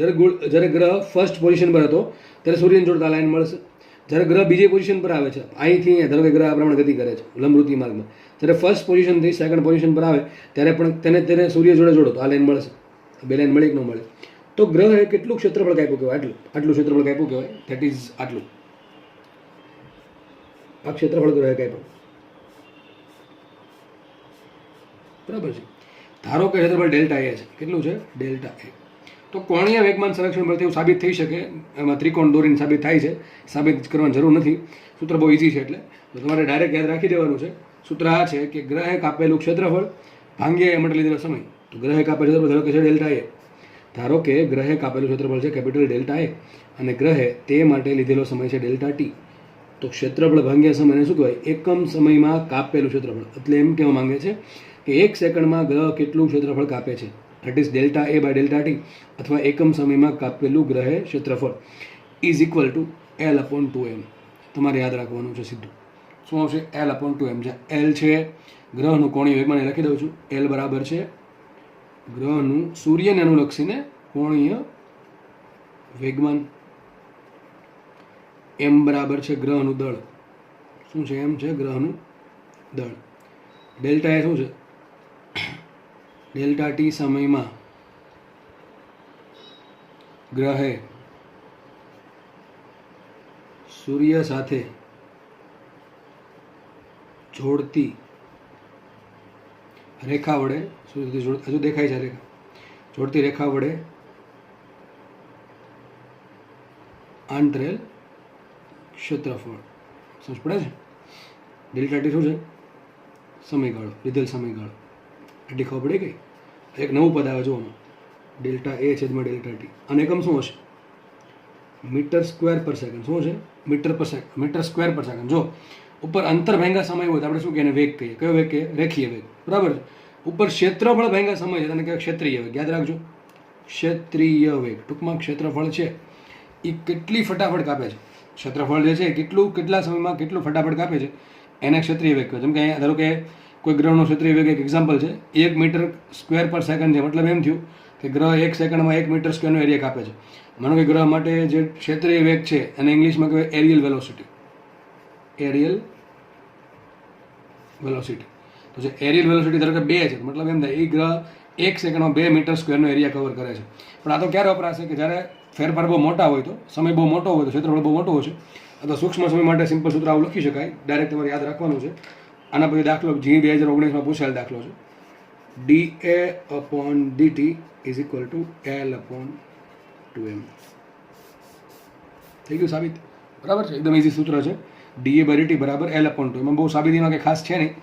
જ્યારે ગ્રહ ફર્સ્ટ પોઝિશન પર હતો ત્યારે સૂર્યને જોડતા લાઈન મળશે. જ્યારે ગ્રહ બીજી પોઝિશન પર આવે છે, અહીંથી અહીંયા ધારો કે ગ્રહ આ પ્રમાણે ગતિ કરે છે લંબવૃત્તીય માર્ગમાં, જ્યારે ફર્સ્ટ પોઝિશનથી સેકન્ડ પોઝિશન પર આવે ત્યારે પણ તેને સૂર્ય જોડે જોડો તો આ લાઈન મળશે. બે લાઈન મળી કે ન મળે? તો ગ્રહે કેટલું ક્ષેત્રફળ કાપ્યું કહેવાય? આટલું ક્ષેત્રફળ કાપ્યું કહેવાય. ધેટ ઇઝ આટલું. આ ક્ષેત્રફળ ગ્રહે કાપ્યું, બરાબર છે. ધારો કે ક્ષેત્રફળ ડેલ્ટા એ છે. કેટલું છે? ડેલ્ટા એ. તો કોણીય વેગમાન સંરક્ષણ પરથી એવું સાબિત થઈ શકે, એમાં ત્રિકોણ દોરીને સાબિત થાય છે. સાબિત કરવાની જરૂર નથી, સૂત્ર બહુ ઇઝી છે. એટલે તો તમારે ડાયરેક્ટ યાદ રાખી દેવાનું છે. સૂત્ર આ છે કે ગ્રહે કાપેલું ક્ષેત્રફળ ભાંગ્યા એ માટે લીધેલો સમય. તો ગ્રહે કાપેલું ક્ષેત્રફળ ધારો કે છે ડેલ્ટા એ. ધારો કે ગ્રહે કાપેલું ક્ષેત્રફળ છે કેપિટલ ડેલ્ટા એ અને ગ્રહે તે માટે લીધેલો સમય છે ડેલ્ટા ટી. તો ક્ષેત્રફળ ભાંગ્યા સમયને શું કહેવાય? એકમ સમયમાં કાપેલું ક્ષેત્રફળ. એટલે એમ કહેવા માંગે છે કે 1 સેકન્ડમાં ગ્રહ કેટલું ક્ષેત્રફળ કાપે છે, that is delta A by delta T, અથવા એકમ સમયમાં કાપેલું ગ્રહે ક્ષેત્રફળ is equal to L upon 2m. તમારે યાદ રાખવાનું છે સીધું. શું આવશે? L upon 2m. જ્યાં એલ છે ગ્રહનું કોણીય વેગમાન, લખી દઉં છું. એલ બરાબર છે ગ્રહનું સૂર્યને અનુલક્ષીને કોણીય વેગમાન, એમ બરાબર છે ગ્રહનું દળ. શું છે? એમ છે ગ્રહનું દળ. ડેલ્ટા એ શું છે? ડેલ્ટા ટી સમયમાં ગ્રહે સૂર્ય સાથે જોડતી રેખા વડે, હજુ દેખાય છે રેખા, જોડતી રેખા વડે આંતરેલ ક્ષેત્રફળ. સમજ પડે છે? ડેલ્ટા ટી શું છે? સમયગાળો, લીધેલ સમયગાળો. એટલી ખબર પડી ગઈ. એક નવું પદ આવે જોવામાં, ડેલ્ટા એ છેદમાં ડેલ્ટા ટી. અને એકમ શું હશે? મીટર સ્ક્વેર પર સેકન્ડ. શું છે? મીટર પર સેકન્ડ, મીટર સ્ક્વેર પર સેકન્ડ. જો ઉપર અંતર ભાંગા સમય હોય તો આપણે શું કહીએ? વેગ કહીએ. કયો વેગ કહીએ? રેખીય વેગ. બરાબર છે. ઉપર ક્ષેત્રફળ ભાંગા સમય છે તેને કહેવાય ક્ષેત્રીય વેગ. યાદ રાખજો, ક્ષેત્રીય વેગ. ટૂંકમાં ક્ષેત્રફળ છે એ કેટલી ફટાફટ કાપે છે, ક્ષેત્રફળ જે છે કેટલું, કેટલા સમયમાં કેટલું ફટાફટ કાપે છે, એને ક્ષેત્રીય વેગ કહેવાય. જેમ કે અહીંયા ધારો કે કોઈ ગ્રહનો ક્ષેત્રીય વેગ એક એક્ઝામ્પલ છે, 1 મીટર સ્ક્વેર પર સેકન્ડ છે. મતલબ એમ થયું કે ગ્રહ 1 સેકન્ડમાં 1 મીટર સ્ક્વેરનો એરિયા કાપે છે. માનો કે ગ્રહ માટે જે ક્ષેત્રીય વેગ છે એને ઇંગ્લિશમાં કહેવાય એરિયલ વેલોસિટી. Aerial velocity. તો જે એરિયલ વેલોસિટી ધારો કે 2 છે, મતલબ એમ થાય એ ગ્રહ 1 સેકન્ડમાં 2 મીટર સ્ક્વેરનો એરિયા કવર કરે છે. પણ આ તો ક્યારે વપરાશે? કે જ્યારે ફેરફાર બહુ મોટા હોય, તો સમય બહુ મોટો હોય, તો ક્ષેત્રફળ બહુ મોટું હોય છે. અથવા સૂક્ષ્મ સમય માટે સિમ્પલ સૂત્ર આવું લખી શકાય, ડાયરેક્ટ તમારે યાદ રાખવાનું છે. આના પછી દાખલો જી 2019માં પૂછાયેલ દાખલો છે. D A upon DT is equal to L upon 2m. થઈ ગયું સાબિત? બરાબર છે, એકદમ ઇઝી સૂત્ર છે. ડી એ બાય ડીટી બરાબર એલ અપોન 2. એમાં બહુ સાબિતીમાં કંઈ ખાસ છે નહીં.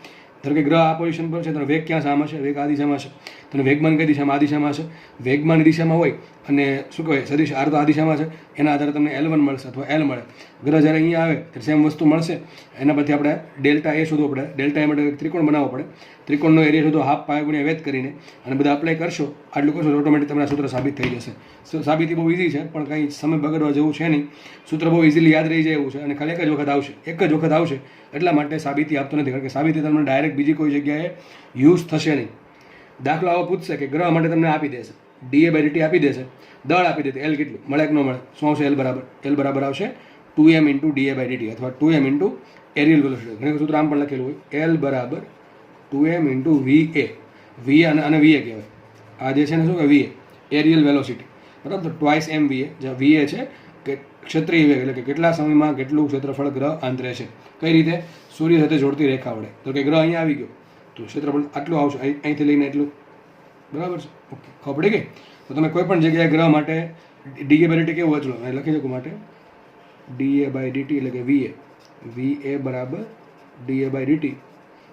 ધારો કે ગ્રહ આ પોઝિશન પર છે તો વેગ ક્યાં સામે છે? વેગ આ દિશામાં છે. તો વેગમાન કઈ દિશામાં? આ દિશામાં છે. વેગમાન દિશામાં હોય અને શું કહેવાય સદિશ આર તો આ દિશામાં છે, એના આધારે તમને L1 મળશે અથવા L મળે. ગ્રહ જ્યારે અહીંયા આવે ત્યારે સેમ વસ્તુ મળશે. એના પરથી આપણે ડેલ્ટા એ શોધવો પડે. ડેલ્ટા એ માટે એક ત્રિકોણ બનાવવો પડે. ત્રિકોણનો એરિયા શોધો હાફ પાય ગુણ્યા વેધ કરીને, અને બધા અપ્લાય કરશો, આટલું કરશો તો ઓટોમેટિક તમારા સૂત્ર સાબિત થઈ જશે. સાબિતી બહુ ઇઝી છે, પણ કંઈ સમય બગડવા જેવું છે નહીં. સૂત્ર બહુ ઇઝીલી યાદ રહી જાય એવું છે, અને ખાલી એક જ વખત આવશે. એક જ વખત આવશે એટલા માટે સાબિતી આપતો નથી, કારણ કે સાબિતી તમને ડાયરેક્ટ બીજી કોઈ જગ્યાએ યુઝ થશે નહીં. દાખલો આવો પૂછશે કે ગ્રહ માટે તમને આપી દેશે, ડીએ બાય ડીટી આપી દેશે, દળ આપી દેશે, એલ કેટલું મળે કે ન મળે? શું આવશે? એલ બરાબર આવશે 2m into DA by DT, અથવા 2m ઇન્ટુ એરિયલ વેલોસિટી. ઘણી સૂત્ર આમ પણ લખેલું હોય, એલ બરાબર 2m ઇન્ટુ VA. VA અને VA કહેવાય. આ જે છે ને શું કે VA એરિયલ વેલોસિટી, બરાબર? તો ટ્વાઇસ એમ VA. જ્યાં VA છે કે ક્ષેત્રીય વેગ, એટલે કે કેટલા સમયમાં કેટલું ક્ષેત્રફળ ગ્રહ આંતરે છે. કઈ રીતે? સૂર્ય સાથે જોડતી રેખા વડે. તો કે ગ્રહ અહીંયા આવી ગયો તો ક્ષેત્રફળ આટલું આવશે, અહીંથી લઈને એટલું. બરાબર છે? ઓકે, ખબર પડી ગઈ? તો તમે કોઈ પણ જગ્યાએ ગ્રહ માટે ડીએ બાય ડીટી કેવું અચળ લખી શકો માટે ડીએ બાય ડીટી એટલે કે VA બરાબર ડીએ બાય ડીટી.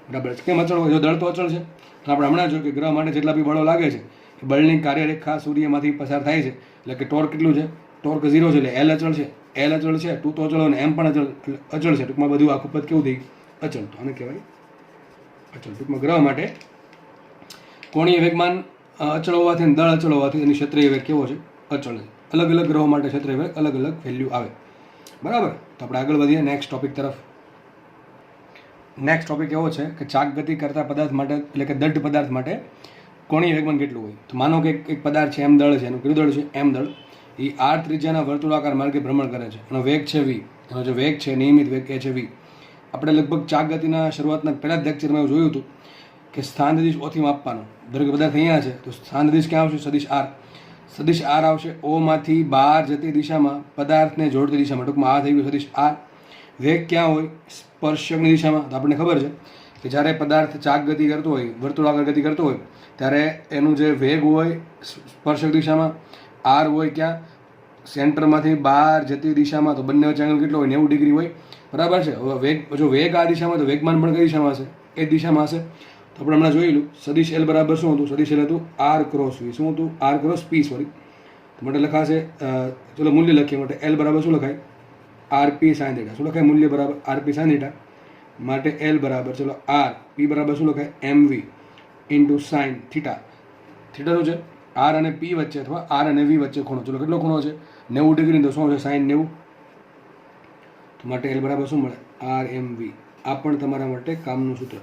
બરાબર છે? કેમ અચળ હોય? જો દળ તો અચળ છે. આપણે હમણાં જોયું કે ગ્રહ માટે જેટલા બી બળો લાગે છે એ બળની કાર્યરેખા સૂર્યમાંથી પસાર થાય છે, એટલે કે ટોર્ક કેટલું છે? ટોર્ક 0 છે, એટલે એલ અચળ છે. એલ અચળ છે, 2 તો અચળ અને એમ પણ અચળ છે. ટૂંકમાં બધું આખું પદ કેવું થઈ અચળ, તો આને કહેવાય અચળ. ટૂંકમાં ગ્રહ માટે કોણીય વેગમાન અચળ હોવાથી અને દળ અચળ હોવાથી એની ક્ષેત્રીય વેગ કેવો છે? અચળ છે. અલગ અલગ ગ્રહો માટે ક્ષેત્રીય વેગ અલગ અલગ વેલ્યુ આવે. બરાબર? તો આપણે આગળ વધીએ નેક્સ્ટ ટોપિક તરફ. નેક્સ્ટ ટોપિક એવો છે કે ચાક ગતિ કરતા પદાર્થ માટે, એટલે કે દઢ પદાર્થ માટે કોણીય વેગમાન કેટલું હોય? તો માનો કે એક પદાર્થ છે, એમ દળ છે, એનું કયું દળ છે? એમ દળ. એ r ત્રિજ્યાના વર્તુળાકાર માર્ગે ભ્રમણ કરે છે. એનો વેગ છે v. એનો જે વેગ છે નિયમિત વેગ એ છે v. આપણે લગભગ ચાક ગતિના શરૂઆતના પહેલા જ લેક્ચરમાં એવું જોયું હતું કે સ્થાન દિશ ઓથી માપવાનો. દરેક પદાર્થ અહીંયા છે તો સ્થાન દિશ ક્યાં આવશે? સદિશ r. સદિશ r આવશે O માંથી બહાર જતી દિશામાં, પદાર્થને જોડતી દિશામાં. ટૂંકમાં આ થઈ ગયું સદિશ r. વેગ ક્યાં હોય? સ્પર્શકની દિશામાં. તો આપણને ખબર છે કે જ્યારે પદાર્થ ચાક ગતિ કરતો હોય, વર્તુળાકાર ગતિ કરતો હોય, ત્યારે એનું જે વેગ હોય સ્પર્શક દિશામાં, r હોય ક્યાં? સેન્ટરમાંથી બહાર જતી દિશામાં. તો બંને વચ્ચે એંગલ કેટલો હોય? 90 ડિગ્રી હોય. બરાબર છે? હવે વેગ, જો વેગ આ દિશામાં તો વેગમાન પણ કઈ દિશામાં હશે? એ દિશામાં હશે. તો આપણે હમણાં જોયેલું સદિશ L બરાબર શું હતું? સદિશ L હતું r ક્રોસ v. શું હતું? r cross p, sorry. તો માટે લખાશે, ચલો મૂલ્ય લખીએ. માટે L બરાબર શું લખાય? rp sin θ. શું લખાય? મૂલ્ય બરાબર rp sin θ. માટે L બરાબર, ચલો r, p બરાબર શું લખાય? mv. Into sine theta. Theta શું છે? આર અને પી વચ્ચે અથવા આર અને વી વચ્ચે ખૂણો. ચલો કેટલો ખૂણો છે? 90 ડિગ્રી. તો શું છે? સાઇન 90. તો માટે એલ બરાબર શું મળે? આર એમ વી. આ પણ તમારા માટે કામનું સૂત્ર.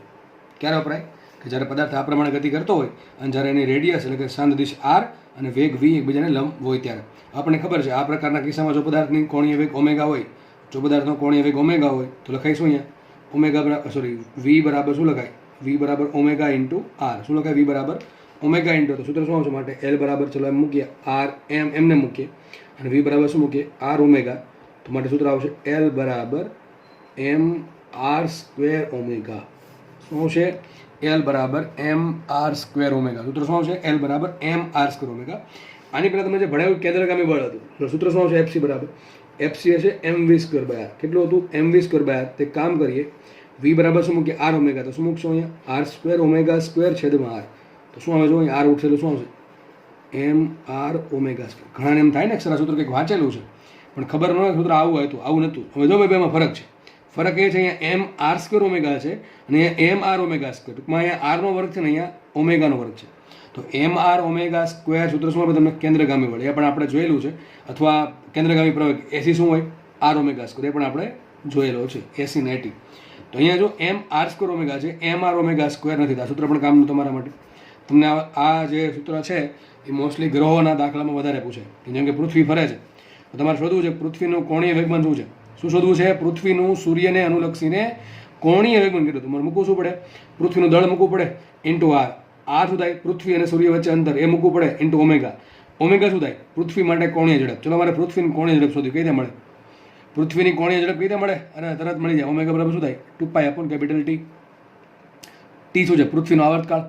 ક્યારે વપરાય? કે જ્યારે પદાર્થ આ પ્રમાણે ગતિ કરતો હોય અને જ્યારે એની રેડિયસ એટલે કે શાંત દિશ આર અને વેગ વી એકબીજાને લંબ હોય ત્યારે. આપણને ખબર છે આ પ્રકારના કિસ્સામાં જો પદાર્થની કોણીય વેગ ઓમેગા હોય, જો પદાર્થનો કોણીય વેગ ઓમેગા હોય તો લખાઈશું અહીંયા ઓમેગા બરાબર વી બરાબર શું લખાય? વી બરાબર ઓમેગા ઇન્ટુ આર. શું લખાય? વી બરાબર ઓમેગા ઇન્ટુ. તો સૂત્ર શું આવશે? માટે એલ બરાબર ચલો એમ મૂકીએ, આર એમ એમને મૂકીએ અને વી બરાબર શું મૂકીએ? R omega. તો માટે સૂત્ર આવશે એલ બરાબર એમ આર સ્ક્વેર ઓમેગા. શું આવશે? એલ બરાબર એમ આર સ્ક્વેર ઓમેગા. સૂત્ર શું આવશે? એલ બરાબર એમ આર સ્ક્વેર ઓમેગા. આની પહેલાં તમે જે ભણાવ્યું કેન્દ્રગામી બળ હતું, તો સૂત્ર શું આવશે? એફસી બરાબર એફસી હશે M V square by R. કેટલું હતું? M V square by R. તે કામ કરીએ, વી બરાબર શું મૂકીએ? R omega. તો શું મૂકશો અહીંયા? આર સ્ક્વેર ઓમેગા સ્ક્વેર છેદમાં આર. તો શું આવે? જો અહીંયા આર ઉઠશે તો શું આવશે? M R omega square. ઘણાને એમ થાય ને કે સર આ સૂત્ર કંઈક વાંચેલું છે પણ ખબર ન હોય સૂત્ર આવું હતું, આવું નહોતું. હવે જો ભાઈ એમાં ફરક છે. ફરક એ છે અહીંયા એમ આર સ્ક્વેર ઓમેગા છે અને અહીંયા એમ આર ઓમેગા સ્ક્વેર. ટૂંકમાં અહીંયા આરનો વર્ગ છે ને અહીંયા ઓમેગાનો વર્ગ છે. તો એમ આર ઓમેગા સ્ક્વેર સૂત્ર શું આપે તમને? કેન્દ્રગામી બળ. એ પણ આપણે જોયેલું છે. અથવા કેન્દ્રગામી પ્રવેગ એસી શું હોય? R omega square. એ પણ આપણે જોયેલો છે, એસી ને એટી. તો અહીંયા જો એમ આર સ્ક્વેર ઓમેગા છે, એમ આર ઓમેગા સ્ક્વેર નથી. આ સૂત્ર પણ કામનું તમારા માટે. તમને આ જે સૂત્ર છે એ મોસ્ટલી ગ્રહોના દાખલામાં વધારે પૂછે. જેમ કે પૃથ્વી ફરે છે તો તમારે શોધવું છે પૃથ્વીનું કોણીય વેગમાન શું છે. શું શોધવું છે? પૃથ્વીનું સૂર્યને અનુલક્ષીને કોણીય વેગમાન કેટલું. તમારે મૂકવું શું પડે? પૃથ્વીનું દળ મૂકવું પડે ઇન્ટુ આર. આર શું થાય? પૃથ્વી અને સૂર્ય વચ્ચે અંતર, એ મૂકવું પડે ઇન્ટુ ઓમેગા. ઓમેગા શું થાય? પૃથ્વી માટે કોણીય ઝડપ. ચલો મારે પૃથ્વીની કોણીય ઝડપ શોધી. કઈ રીતે મળે? પૃથ્વીની કોણીય ઝડપ કઈ રીતે મળે? અને તરત મળી જાય. ઓમેગા બરાબર શું થાય? 2π અપોન કેપિટલ ટી. ટી શું છે? પૃથ્વીનો આવર્તકાળ.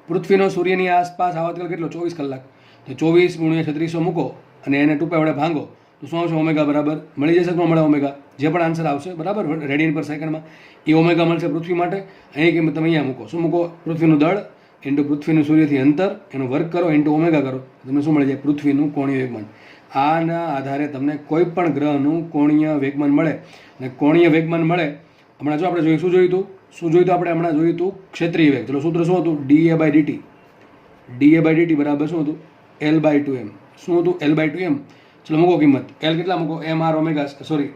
પૃથ્વીનો સૂર્યની આસપાસ આવર્તકાળ કેટલો? 24 કલાક. તો 24 × 3600 મૂકો અને એને 2π વડે ભાંગો તો શું આવશે? ઓમેગા બરાબર મળી જશે. શું મળે? ઓમેગા. જે પણ આન્સર આવશે બરાબર રેડિયન પર સેકન્ડમાં એ ઓમેગા મળશે પૃથ્વી માટે. અહીં કિંમત તમે અહીંયા મૂકો. શું મૂકો? પૃથ્વીનું દળ ઇન્ટુ પૃથ્વીનું સૂર્યથી અંતર, એનો વર્ગ કરો ઇન્ટુ ઓમેગા કરો. તમને શું મળી જાય? પૃથ્વીનું કોણીય વેગમાન. આના આધારે તમને કોઈ પણ ગ્રહનું કોણીય વેગમાન મળે. અને કોણીય વેગમાન મળે હમણાં જો આપણે શું જોયું હતું? શું જોયું હતું આપણે? હમણાં જોયું હતું ક્ષેત્રીય વેગ. ચલો સૂત્ર શું હતું? D A by D T. D A by D T બરાબર શું હતું? L by two M. શું હતું? L by two M. ચલો મૂકો કિંમત. એલ કેટલા મૂકો? M R omega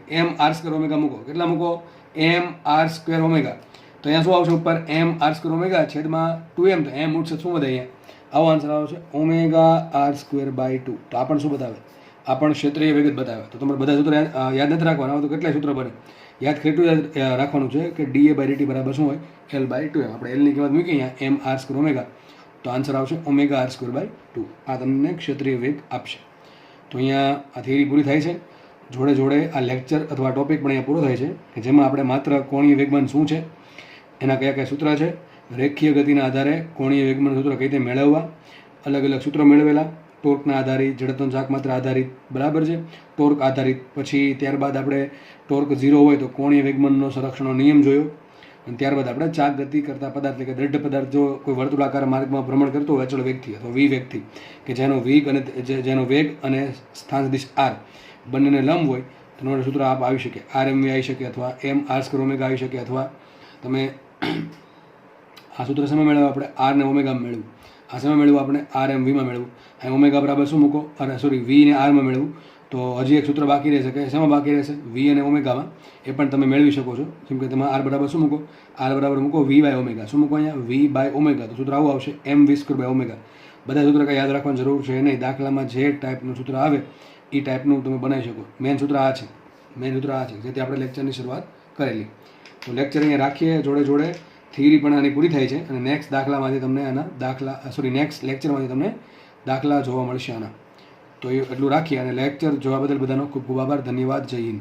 M R square omega મૂકો. કેટલા મૂકો? M R square omega. તો અહીંયા શું આવશે ઉપર? એમ આર સ્ક્વેર ઓમેગા છેદમાં 2m. તો એમ ઉઠશે શું વધે અહીંયા? આવો આન્સર આવશે ઓમેગા આર સ્ક્વેર બાય 2. તો આ પણ શું બતાવે? આ પણ ક્ષેત્રીય વેગ જ બતાવે. તો તમારે બધા સૂત્ર યાદ નથી રાખવાના. તો કેટલા સૂત્ર બને? યાદ કેટલું યાદ રાખવાનું છે કે ડીએ બાય ડીટી બરાબર શું હોય? L by 2m. આપણે એલની કિંમત મૂકી અહીંયા એમ આર સ્ક્વેર ઓમેગા. તો આન્સર આવશે ઓમેગા આર સ્ક્વેર બાય 2. આ તમને ક્ષેત્રીય વેગ આપશે. તો અહીંયા આ થિયરી પૂરી થાય છે. જોડે જોડે આ લેક્ચર અથવા ટોપિક પણ અહીંયા પૂરો થાય છે કે જેમાં આપણે માત્ર કોણીય વેગમાન શું છે, એના કયા કયા સૂત્ર છે, રેખીય ગતિના આધારે કોણીય વેગમાન સૂત્ર કઈ રીતે મેળવવા, અલગ અલગ સૂત્રો મેળવેલા, ટોર્કના આધારિત, જડત્વના ચાકમાત્ર આધારિત, બરાબર છે, ટોર્ક આધારિત. પછી ત્યારબાદ આપણે ટોર્ક 0 હોય તો કોણીય વેગમાનનો સંરક્ષણનો નિયમ જોયો. અને ત્યારબાદ આપણે ચાક ગતિ કરતા પદાર્થ એટલે કે દ્રઢ પદાર્થ જો કોઈ વર્તુળાકાર માર્ગમાં ભ્રમણ કરતો હોય અચળ વેગથી અથવા વી વેગથી, કે જેનો વેગ અને સ્થાન દિશ આર બંનેને લંબ હોય તો એનું સૂત્ર આપ આવી શકે. આર એમ વી આવી શકે અથવા એમ આર સ્ક્વેર ઓમેગા આવી શકે. અથવા તમે આ સૂત્ર શેમાં મેળવ્યું? આપણે આર ને ઓમેગામાં મેળવ્યું. આ શેમાં મેળવ્યું? આપણે આર એમ વીમાં મેળવ્યું. અહીં ઓમેગા બરાબર શું મૂકો? વી ને આરમાં મેળવ્યું. તો હજી એક સૂત્ર બાકી રહેશે કે શેમાં બાકી રહેશે? વી અને ઓમેગામાં. એ પણ તમે મેળવી શકો છો. જેમ કે તમે આર બરાબર શું મૂકો? આર બરાબર મૂકો વી બાય ઓમેગા. શું મૂકો અહીંયા? V by omega. તો સૂત્ર આવું આવશે M V square by omega. બધા સૂત્ર કાંઈ યાદ રાખવાની જરૂર છે નહીં. દાખલામાં જે ટાઈપનું સૂત્ર આવે એ ટાઈપનું તમે બનાવી શકો. મેઇન સૂત્ર આ છે. જેથી આપણે લેક્ચરની શરૂઆત કરેલી. તો લેક્ચર અહીંયા રાખીએ. જોડે જોડે થિયરી પણ આની પૂરી થાય છે અને નેક્સ્ટ દાખલામાંથી તમને નેક્સ્ટ લેક્ચરમાંથી તમને દાખલા જોવા મળશે આના. તો એ એટલું રાખીએ અને લેક્ચર જોવા બદલ બધાનો ખૂબ ખૂબ આભાર. ધન્યવાદ. જય હિન્દ.